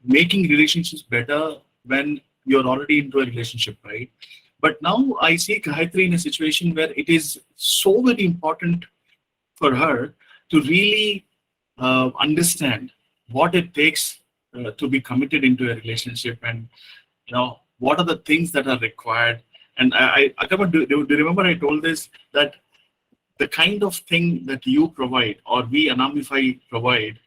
making relationships better when you're already into a relationship, right? But now I see Gayatri in a situation where it is so very important for her to really understand what it takes to be committed into a relationship, and what are the things that are required. And do you remember I told this, that the kind of thing that you provide or we Anamify provide,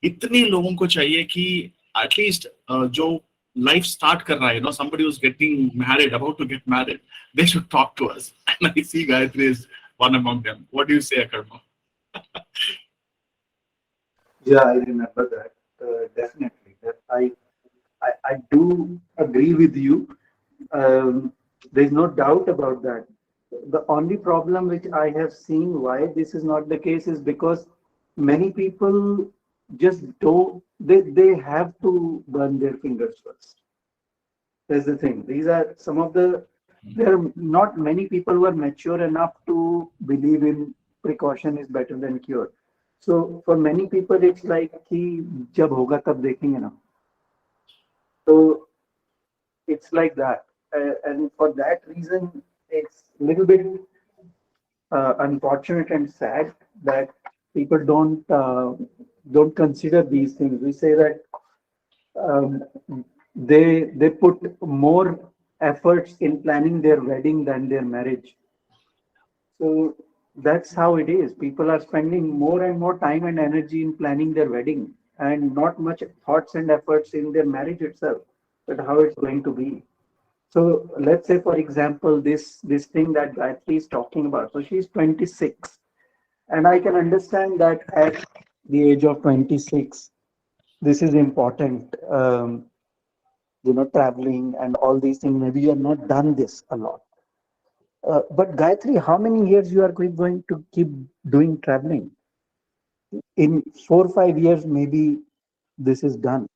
इतने लोगों को चाहिए कि at least जो life start कर रहा है, somebody who's getting married, about to get married, they should talk to us. And I see Gayatri is one among them. What do you say, Akarma? Yeah, I remember that. Definitely. That I do agree with you. There's no doubt about that. The only problem which I have seen why this is not the case is because many people just don't, they have to burn their fingers first. That's the thing. These are some of the, there are not many people who are mature enough to believe in precaution is better than cure. So for many people, it's like कि जब होगा तब देखेंगे ना. So it's like that, and for that reason, it's a little bit unfortunate and sad that people don't consider these things. We say that they put more efforts in planning their wedding than their marriage. So that's how it is. People are spending more and more time and energy in planning their wedding, and not much thoughts and efforts in their marriage itself, but how it's going to be. So let's say, for example, this thing that Gayatri is talking about. So she's 26, and I can understand that at the age of 26, this is important. Traveling and all these things. Maybe you have not done this a lot. But Gayatri, how many years you are going to keep doing traveling? In 4 or 5 years, maybe this is done.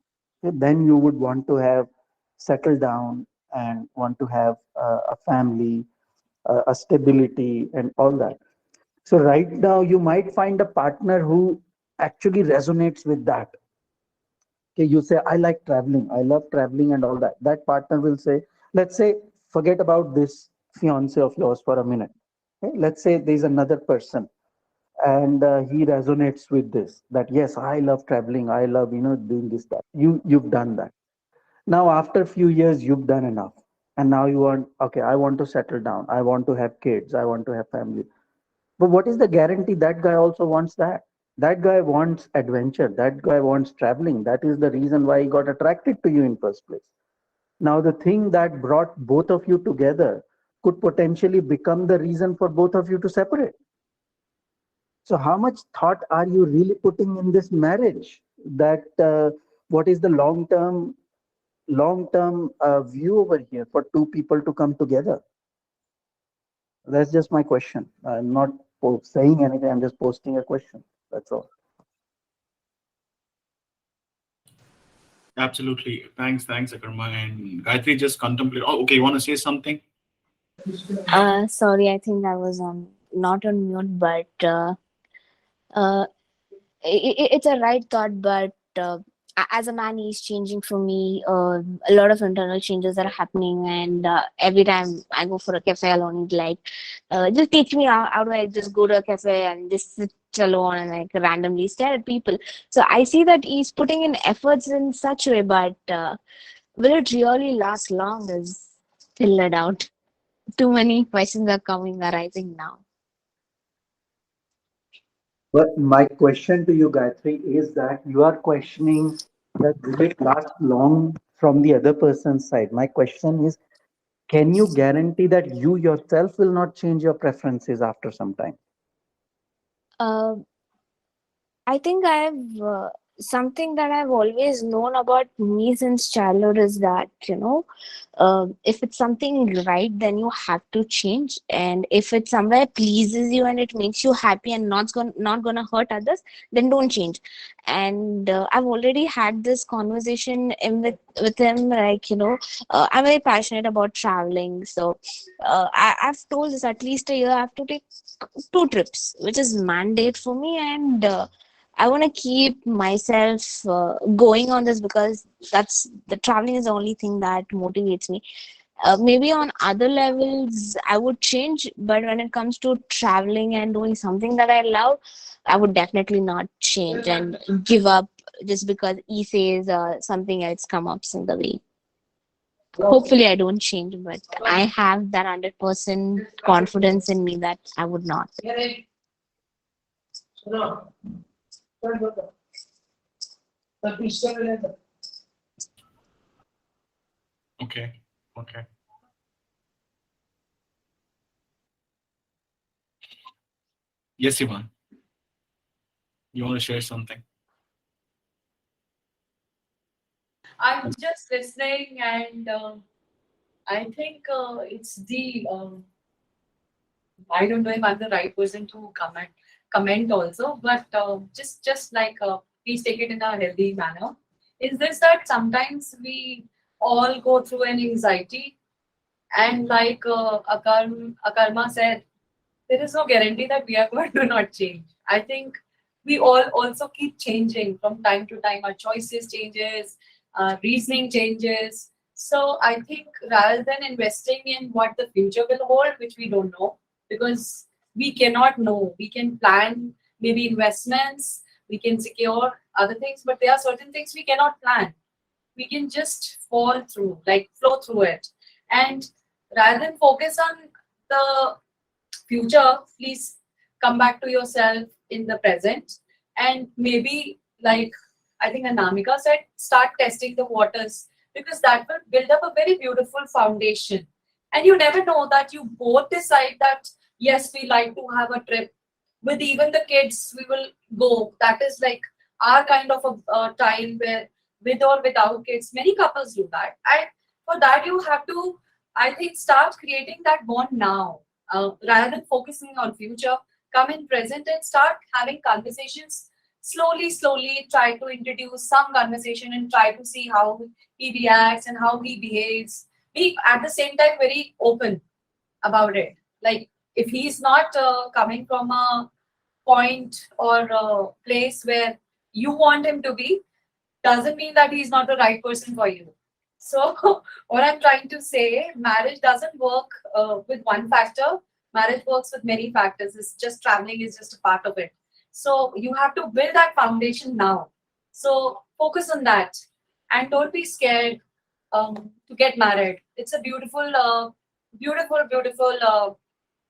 Then you would want to have settled down and want to have a family, a stability, and all that. So right now, you might find a partner who actually resonates with that. Okay, you say, I like traveling, I love traveling and all that. That partner will say, let's say, forget about this fiance of yours for a minute. Okay? Let's say there's another person and he resonates with this, that yes, I love traveling, I love doing this, that. You've done that. Now after a few years, you've done enough, And now you want, okay, I want to settle down. I want to have kids. I want to have family. But what is the guarantee that guy also wants that? That guy wants adventure. That guy wants traveling. That is the reason why he got attracted to you in first place. Now, the thing that brought both of you together could potentially become the reason for both of you to separate. So how much thought are you really putting in this marriage? That what is the long-term view over here for two people to come together? That's just my question. I'm not saying anything. I'm just posting a question. That's all. Absolutely. Thanks, 𝗕𝗹𝗿. And Gayatri, just contemplate. Oh, okay. You want to say something? Sorry, I think I was not on mute, but it's a right thought, but as a man, he's changing for me. A lot of internal changes are happening, and every time I go for a cafe alone, he's like, just teach me how do I just go to a cafe and just sit alone and like randomly stare at people. So I see that he's putting in efforts in such a way, but will it really last long is still a doubt. Too many questions are arising now. But my question to you, Gayatri, is that you are questioning that will it last long from the other person's side. My question is, can you guarantee that you yourself will not change your preferences after some time? Uh, I think I've something that I've always known about me since childhood is that, if it's something right, then you have to change. And if it somewhere pleases you and it makes you happy and not gonna hurt others, then don't change. And I've already had this conversation with him, like, I'm very passionate about traveling. So I've told this at least a year I have to take 2 trips, which is mandate for me. And I want to keep myself going on this because that's the traveling is the only thing that motivates me. Maybe on other levels, I would change, but when it comes to traveling and doing something that I love, I would definitely not change and give up just because he says something else come up in the way. Hopefully, I don't change, but I have that 100% confidence in me that I would not. Okay. Yes, Ivan. You want to share something? I'm just listening, and I think it's the I don't know if I'm the right person to comment also, but just like please take it in a healthy manner. Is this that sometimes we all go through an anxiety, and like Akarma said, there is no guarantee that we are going to not change. I think we all also keep changing from time to time. Our choices changes, reasoning changes. So I think rather than investing in what the future will hold, which we don't know, because we cannot know, we can plan maybe investments, we can secure other things, but there are certain things we cannot plan. We can just fall through, like flow through it. And rather than focus on the future, please come back to yourself in the present, and maybe, like I think Anamika said, start testing the waters, because that will build up a very beautiful foundation. And you never know that you both decide that yes, we like to have a trip with even the kids, we will go. That is like our kind of a time where with or without kids, many couples do that. And for that you have to, I think, start creating that bond now. Rather than focusing on future, come in present and start having conversations. Slowly try to introduce some conversation and try to see how he reacts and how he behaves. Be at the same time very open about it. Like if he's not coming from a point or a place where you want him to be, doesn't mean that he's not the right person for you. So what I'm trying to say, marriage doesn't work with one factor. Marriage works with many factors. It's just traveling is just a part of it. So you have to build that foundation now. So focus on that and don't be scared. to get married. It's a beautiful, beautiful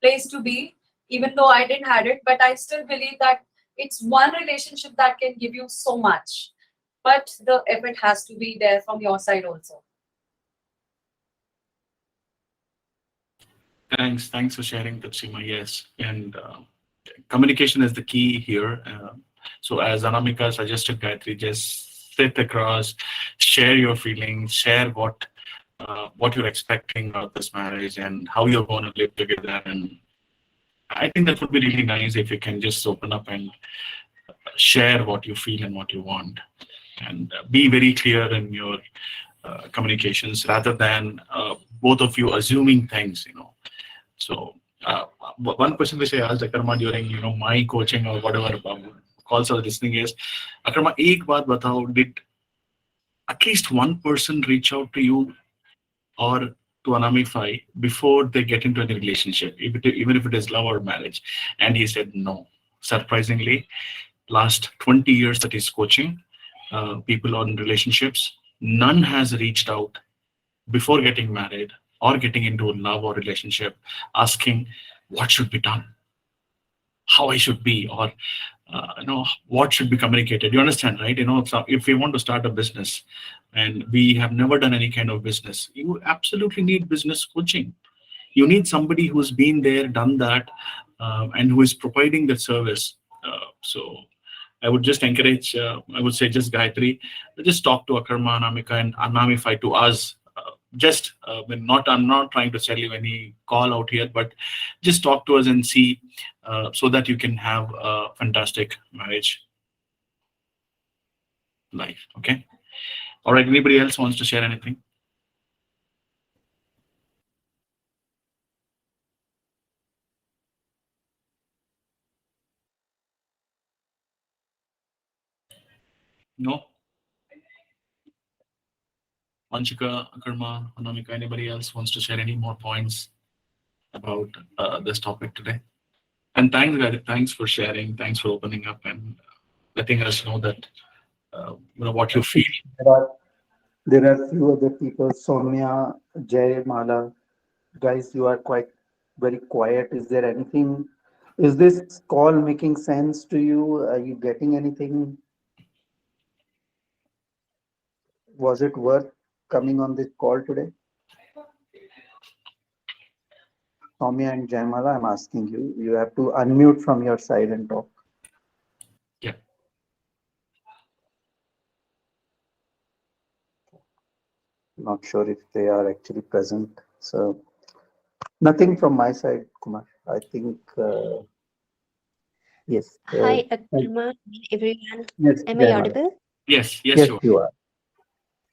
place to be. Even though I didn't had it, but I still believe that it's one relationship that can give you so much. But the effort has to be there from your side also. Thanks for sharing, 𝗕nciמה. Yes, and communication is the key here. So as Anamika suggested, Gayatri, just sit across, share your feelings, share what you're expecting of this marriage and how you're going to live together. And I think that would be really nice if you can just open up and share what you feel and what you want, and be very clear in your communications rather than both of you assuming things, So one question which I asked Akarma during my coaching or whatever calls I was listening is, Akarma, ek baat batao, did at least one person reach out to you or to Anamify before they get into any relationship, even if it is love or marriage? And he said no. Surprisingly, last 20 years that he's coaching people on relationships, none has reached out before getting married or getting into a love or relationship asking what should be done, how I should be, or what should be communicated. You understand, right? So if we want to start a business and we have never done any kind of business, you absolutely need business coaching. You need somebody who's been there, done that, and who is providing that service. So I would just encourage, I would say just Gayatri, just talk to Akarma, Anamika, and Anamify to us. I'm not trying to sell you any call out here, but just talk to us and see so that you can have a fantastic marriage life. Okay. All right. Anybody else wants to share anything? No? Vanchika, Akarma, Anamika, anybody else wants to share any more points about this topic today? And thanks, guys. Thanks for sharing. Thanks for opening up and letting us know that what you feel. There are few other people. Soumya, Jay, Mala, guys, you are very quiet. Is there anything? Is this call making sense to you? Are you getting anything? Was it worth coming on this call today? Soumya and Jaimala, I'm asking you. You have to unmute from your side and talk. Yeah. Not sure if they are actually present. So nothing from my side, Kumar. I think, yes. Hi, Akarma, everyone. Yes, Am I Jaimala. audible? Yes, Yes, you are.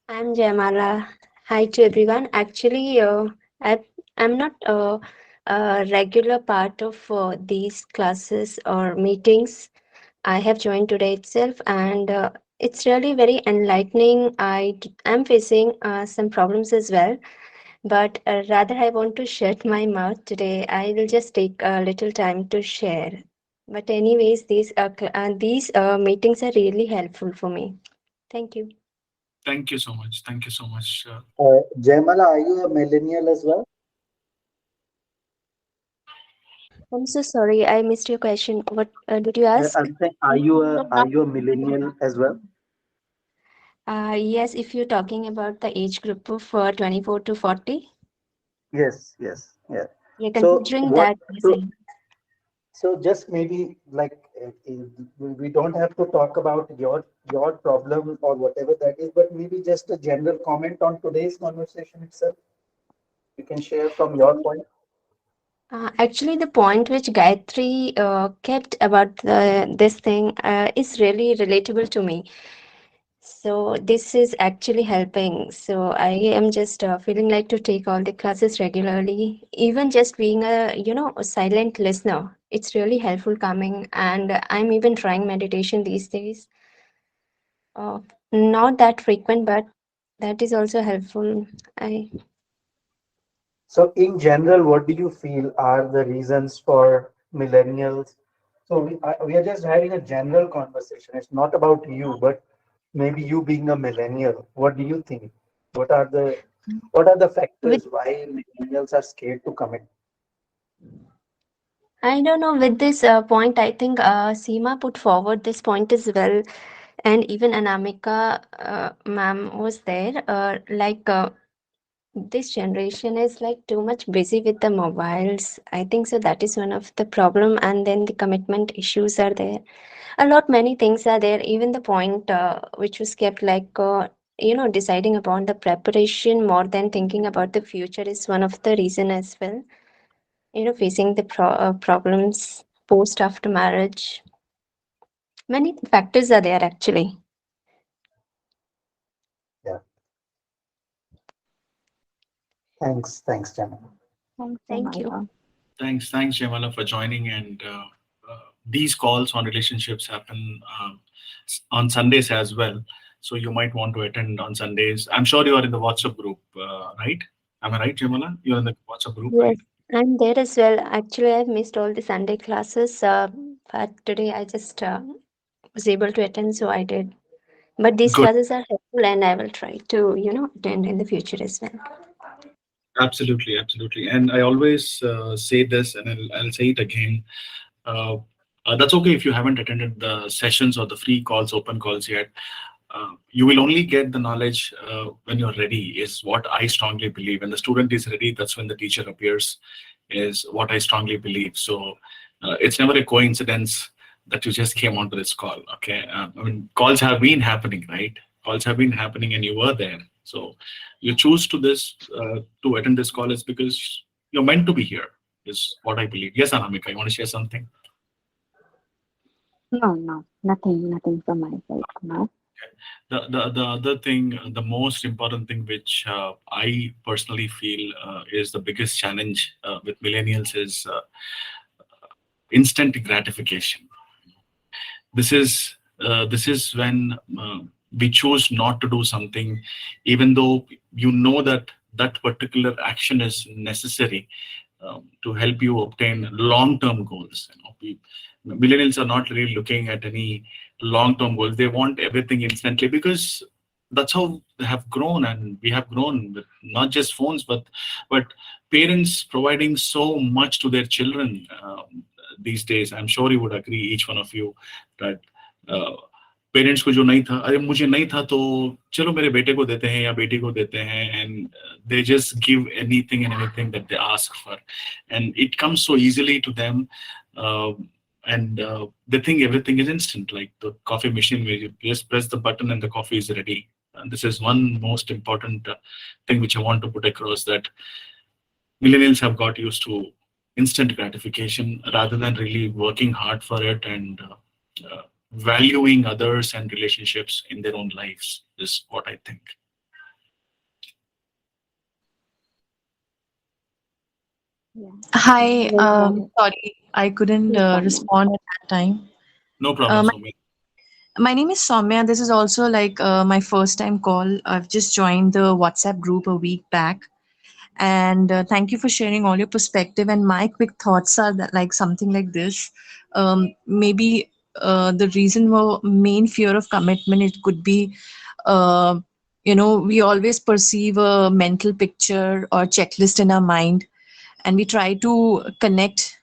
I'm Jaimala. Hi to everyone. Actually, I'm not a regular part of these classes or meetings. I have joined today itself, and it's really very enlightening. I'm facing some problems as well, but rather I want to shut my mouth today. I will just take a little time to share. But anyways, these meetings are really helpful for me. Thank you. Thank you so much. Thank you so much. Jaimala, are you a millennial as well? I'm so sorry, I missed your question. What did you ask? I'm saying, are you a millennial as well? Yes, if you're talking about the age group of 24 to 40. Yes. Yeah, So considering that. So just maybe we don't have to talk about your problem or whatever that is, but maybe just a general comment on today's conversation itself. You can share from your point. Actually, the point which Gayatri kept about this thing is really relatable to me. So this is actually helping. So I am just feeling like to take all the classes regularly, even just being a silent listener. It's really helpful coming, and I'm even trying meditation these days. Not that frequent, but that is also helpful. So in general, what do you feel are the reasons for millennials? So we are just having a general conversation. It's not about you, but maybe you being a millennial. What do you think? What are the factors why millennials are scared to commit? I don't know. With this point, I think Seema put forward this point as well, and even Anamika, ma'am, was there. This generation is like too much busy with the mobiles. I think so. That is one of the problem, and then the commitment issues are there. A lot many things are there. Even the point which was kept deciding upon the preparation more than thinking about the future is one of the reason as well. Facing the problems post after marriage. Many factors are there actually. Yeah. Thanks, Jana. Thank you. Jamala. Thanks, 𝗕𝗹𝗿𝗿, for joining. And these calls on relationships happen on Sundays as well. So you might want to attend on Sundays. I'm sure you are in the WhatsApp group, right? Am I right, Jamala? You're in the WhatsApp group, right? Yes, I'm there as well. Actually, I've missed all the Sunday classes, but today I just was able to attend, so I did. But these Good. classes are helpful, and I will try to, attend in the future as well. Absolutely, absolutely. And I always say this, and I'll say it again. Uh, that's okay if you haven't attended the sessions or the free calls, open calls yet. You will only get the knowledge when you're ready, is what I strongly believe. When the student is ready, that's when the teacher appears, is what I strongly believe. So it's never a coincidence that you just came onto this call. Okay. I mean, calls have been happening, right? Calls have been happening and you were there. So you choose to attend this call is because you're meant to be here, is what I believe. Yes, Anamika, you want to share something? No, nothing from my side, Kumar. The other thing, the most important thing which I personally feel is the biggest challenge with millennials is instant gratification. This is when we choose not to do something, even though you know that that particular action is necessary to help you obtain long-term goals. Millennials are not really looking at any long-term goals. They want everything instantly because that's how they have grown, and we have grown with not just phones, but parents providing so much to their children these days. I'm sure you would agree, each one of you, that parents को जो नहीं था, अरे मुझे नहीं था तो चलो मेरे बेटे को देते हैं या बेटी को देते हैं, and they just give anything and everything that they ask for, and it comes so easily to them, and they think everything is instant, like the coffee machine where you just press the button and the coffee is ready. And this is one most important thing which I want to put across, that millennials have got used to instant gratification rather than really working hard for it and valuing others and relationships in their own lives, is what I think. Yeah. Hi, Very well. sorry, I couldn't Please, Soumya. respond at that time. No problem, my, Soumya. my name is Soumya. This is also like my first time call. I've just joined the WhatsApp group a week back. And thank you for sharing all your perspective. And my quick thoughts are that, like, something like this. Maybe the reason for main fear of commitment, it could be, we always perceive a mental picture or checklist in our mind, and we try to connect.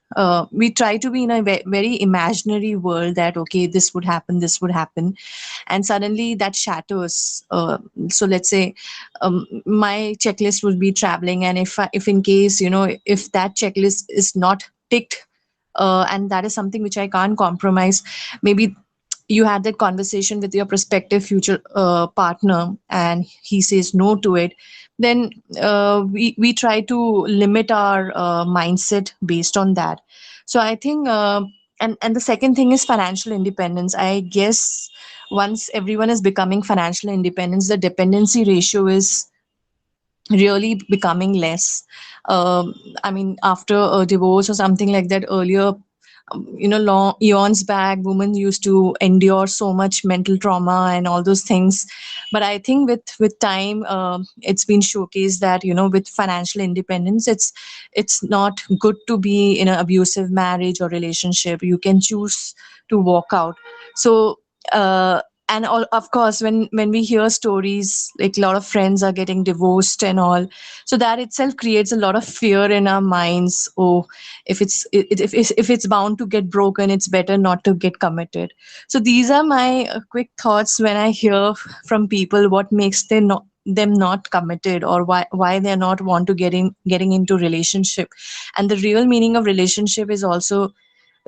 We try to be in a very imaginary world that, okay, this would happen, and suddenly that shatters. So let's say my checklist would be traveling, and if in case, if that checklist is not ticked, and that is something which I can't compromise, maybe you had that conversation with your prospective future partner and he says no to it, then we try to limit our mindset based on that. So I think and the second thing is financial independence. I guess once everyone is becoming financial independence, the dependency ratio is really becoming less. I mean, after a divorce or something like that, earlier, long eons back, women used to endure so much mental trauma and all those things. But I think with time, it's been showcased that, with financial independence, it's not good to be in an abusive marriage or relationship. You can choose to walk out. So and all, of course, when we hear stories like a lot of friends are getting divorced and all, so that itself creates a lot of fear in our minds. Oh, if it's bound to get broken, it's better not to get committed. So these are my quick thoughts when I hear from people what makes them not committed, or why they're not want to getting into relationship. And the real meaning of relationship is also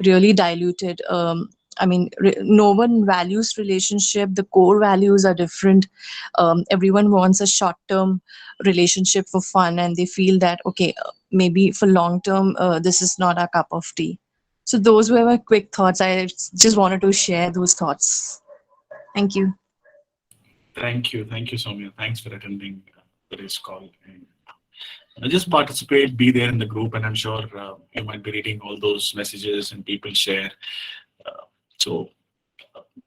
really diluted. I mean, no one values relationship. The core values are different. Everyone wants a short-term relationship for fun, and they feel that, okay, maybe for long-term, this is not a cup of tea. So those were my quick thoughts. I just wanted to share those thoughts. Thank you. Thank you, Soumya. Thanks for attending today's call. And just participate, be there in the group, and I'm sure you might be reading all those messages and people share. So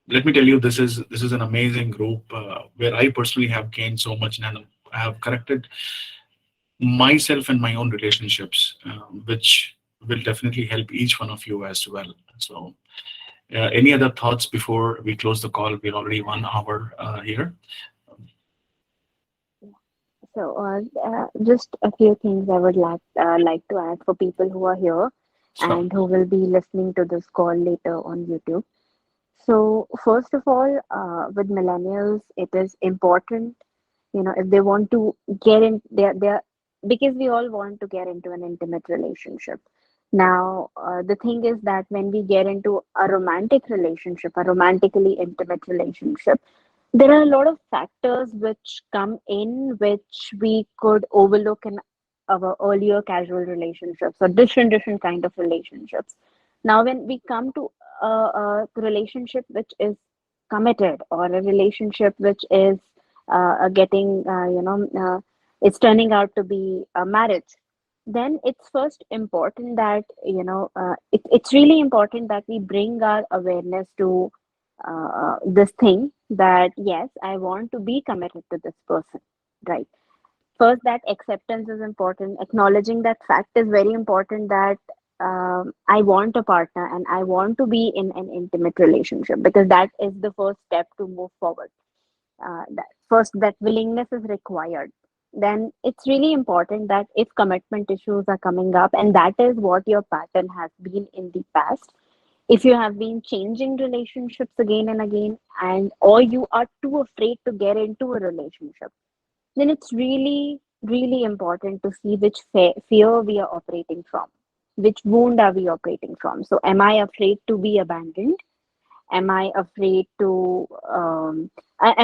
let me tell you, this is an amazing group where I personally have gained so much, and I have corrected myself and my own relationships, which will definitely help each one of you as well. So any other thoughts before we close the call? We're already 1 hour here. So just a few things I would like to add for people who are here and who will be listening to this call later on YouTube. So first of all, with millennials, it is important, if they want to get in, because we all want to get into an intimate relationship. Now, the thing is that when we get into a romantic relationship, a romantically intimate relationship, there are a lot of factors which come in which we could overlook in our earlier casual relationships or different kind of relationships. Now, when we come to a relationship which is committed, or a relationship which is it's turning out to be a marriage, then it's first important that it's really important that we bring our awareness to this thing, that yes, I want to be committed to this person, right? First, that acceptance is important. Acknowledging that fact is very important, that I want a partner and I want to be in an intimate relationship, because that is the first step to move forward. That willingness is required. Then it's really important that if commitment issues are coming up, and that is what your pattern has been in the past, if you have been changing relationships again and again, or you are too afraid to get into a relationship, then it's really, really important to see which fear we are operating from, which wound are we operating from. So am I afraid to be abandoned? Am I afraid am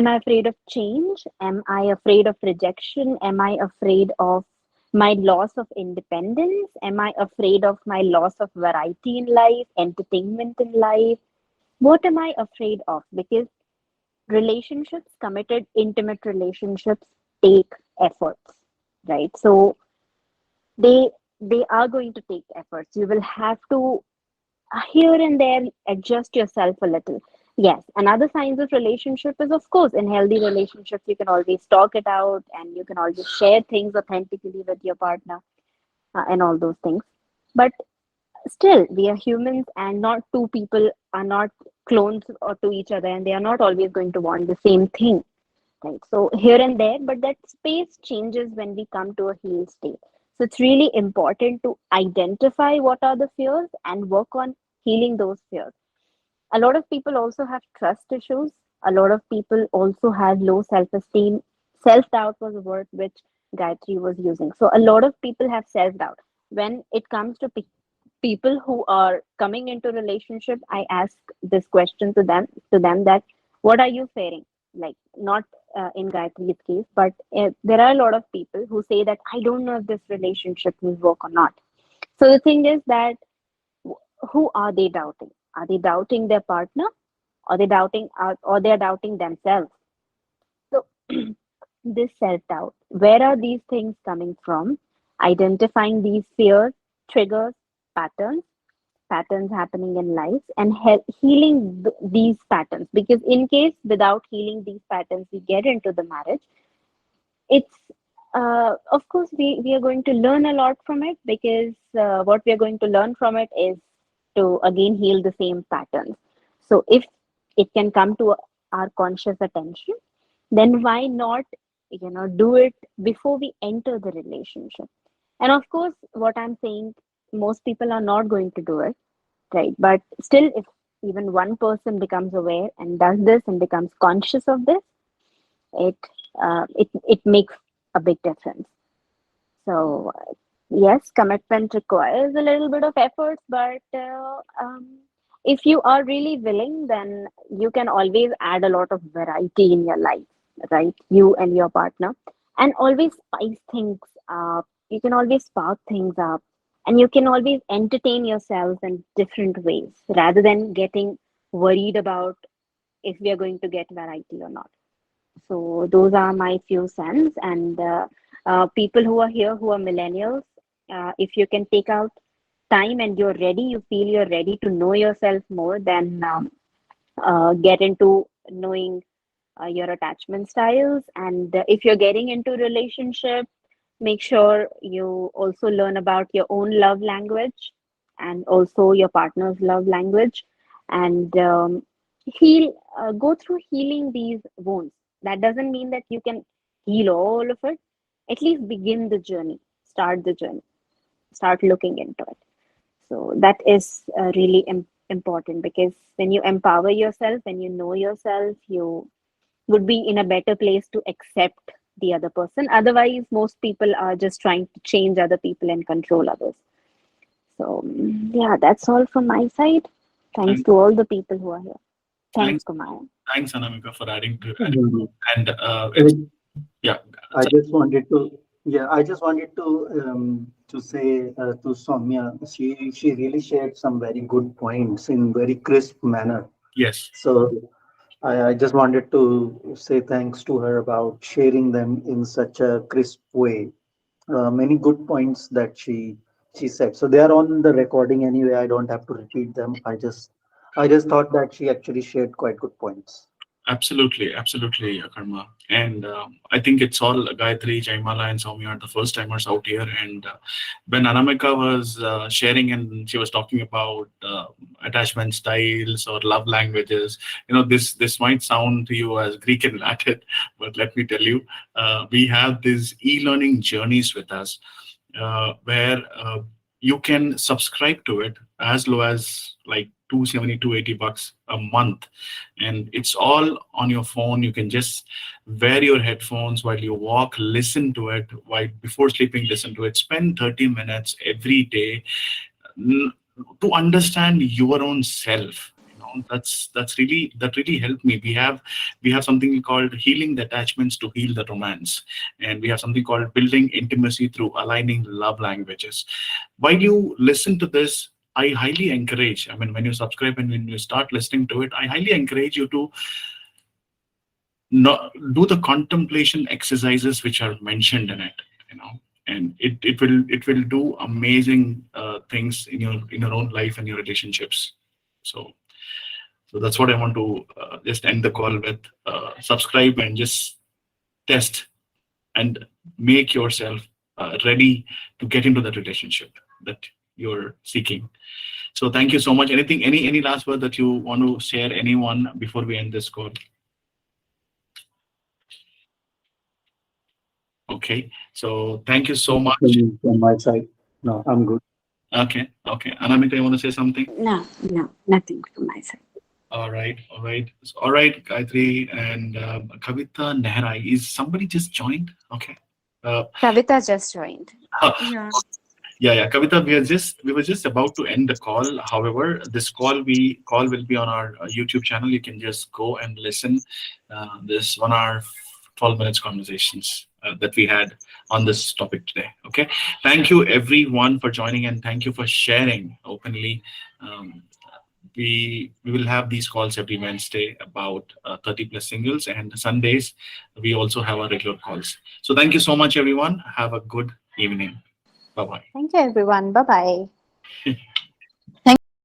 I afraid of change? Am I afraid of rejection? Am I afraid of my loss of independence? Am I afraid of my loss of variety in life, entertainment in life? What am I afraid of? Because relationships, committed, intimate relationships, take efforts, right? So they are going to take efforts. You will have to here and there adjust yourself a little. Yes, another signs of relationship is, of course, in healthy relationships, you can always talk it out and you can always share things authentically with your partner and all those things. But still, we are humans, and not two people are not clones or to each other, and they are not always going to want the same thing, right? So here and there, but that space changes when we come to a healed state. So it's really important to identify what are the fears and work on healing those fears. A lot of people also have trust issues. A lot of people also have low self-esteem. Self-doubt was a word which Gayatri was using. So a lot of people have self-doubt. When it comes to people who are coming into relationship, I ask this question to them that, what are you fearing? Like, not in Gayatri's case, but there are a lot of people who say that I don't know if this relationship will work or not. So the thing is that, who are they doubting? Are they doubting their partner, or they're doubting themselves? So this self-doubt, where are these things coming from? Identifying these fears, triggers, patterns happening in life, and healing these patterns. Because in case without healing these patterns we get into the marriage, it's of course we are going to learn a lot from it, because what we are going to learn from it is to again heal the same patterns. So if it can come to our conscious attention, then why not, do it before we enter the relationship? And of course, what I'm saying, most people are not going to do it, right? But still, if even one person becomes aware and does this and becomes conscious of this, it makes a big difference. So yes, commitment requires a little bit of effort, but if you are really willing, then you can always add a lot of variety in your life, right? You and your partner, and always spice things up. You can always spark things up, and you can always entertain yourselves in different ways rather than getting worried about if we are going to get variety or not. So those are my few cents. And people who are here who are millennials, if you can take out time and you're ready, you feel you're ready to know yourself more, then get into knowing your attachment styles. And if you're getting into relationship, make sure you also learn about your own love language and also your partner's love language, and go through healing these wounds. That doesn't mean that you can heal all of it. At least begin the journey, start the journey, start looking into it. So that is really important, because when you empower yourself, when you know yourself, you would be in a better place to accept the other person. Otherwise, most people are just trying to change other people and control others. So yeah, that's all from my side. Thanks to all the people who are here. Thanks, Kumar. Thanks, Anamika, for adding to it. Mhm. And yeah. I just wanted to say to Soumya, she really shared some very good points in very crisp manner. Yes. So I just wanted to say thanks to her about sharing them in such a crisp way. Many good points that she said. So they are on the recording anyway. I don't have to repeat them. I just thought that she actually shared quite good points. Absolutely, Karma. And I think it's all Gayatri, Jaimala, and Soumya are the first timers out here. And when Anamika was sharing and she was talking about attachment styles or love languages, this might sound to you as Greek and Latin, but let me tell you, we have these e-learning journeys with us where you can subscribe to it as low as like $270, $280 a month, and it's all on your phone. You can just wear your headphones while you walk, listen to it, while before sleeping, listen to it. Spend 30 minutes every day to understand your own self. That really helped me. We have something called healing the attachments to heal the romance, and we have something called building intimacy through aligning love languages. While you listen to this, I highly encourage, when you subscribe and when you start listening to it, I highly encourage you to do the contemplation exercises which are mentioned in it, and it will do amazing things in your own life and your relationships. So that's what I want to just end the call with. Subscribe and just test and make yourself ready to get into that relationship that you're seeking. So thank you so much. Any last word that you want to share, anyone, before we end this call? Okay, so thank you so much. From my side, no, I'm good. Okay. Anamika, you want to say something? No, nothing from my side. All right, Gayatri and Kavita Nehra. Is somebody just joined? Okay. Kavita just joined. Yeah, Kavita, we were just about to end the call. However, this call will be on our YouTube channel. You can just go and listen. This 1 hour, 12 minutes conversations that we had on this topic today. Okay. Thank you everyone for joining, and thank you for sharing openly. We will have these calls every Wednesday about 30 plus singles, and Sundays we also have our regular calls. So thank you so much, everyone. Have a good evening. Bye-bye. Thank you, everyone. Bye-bye.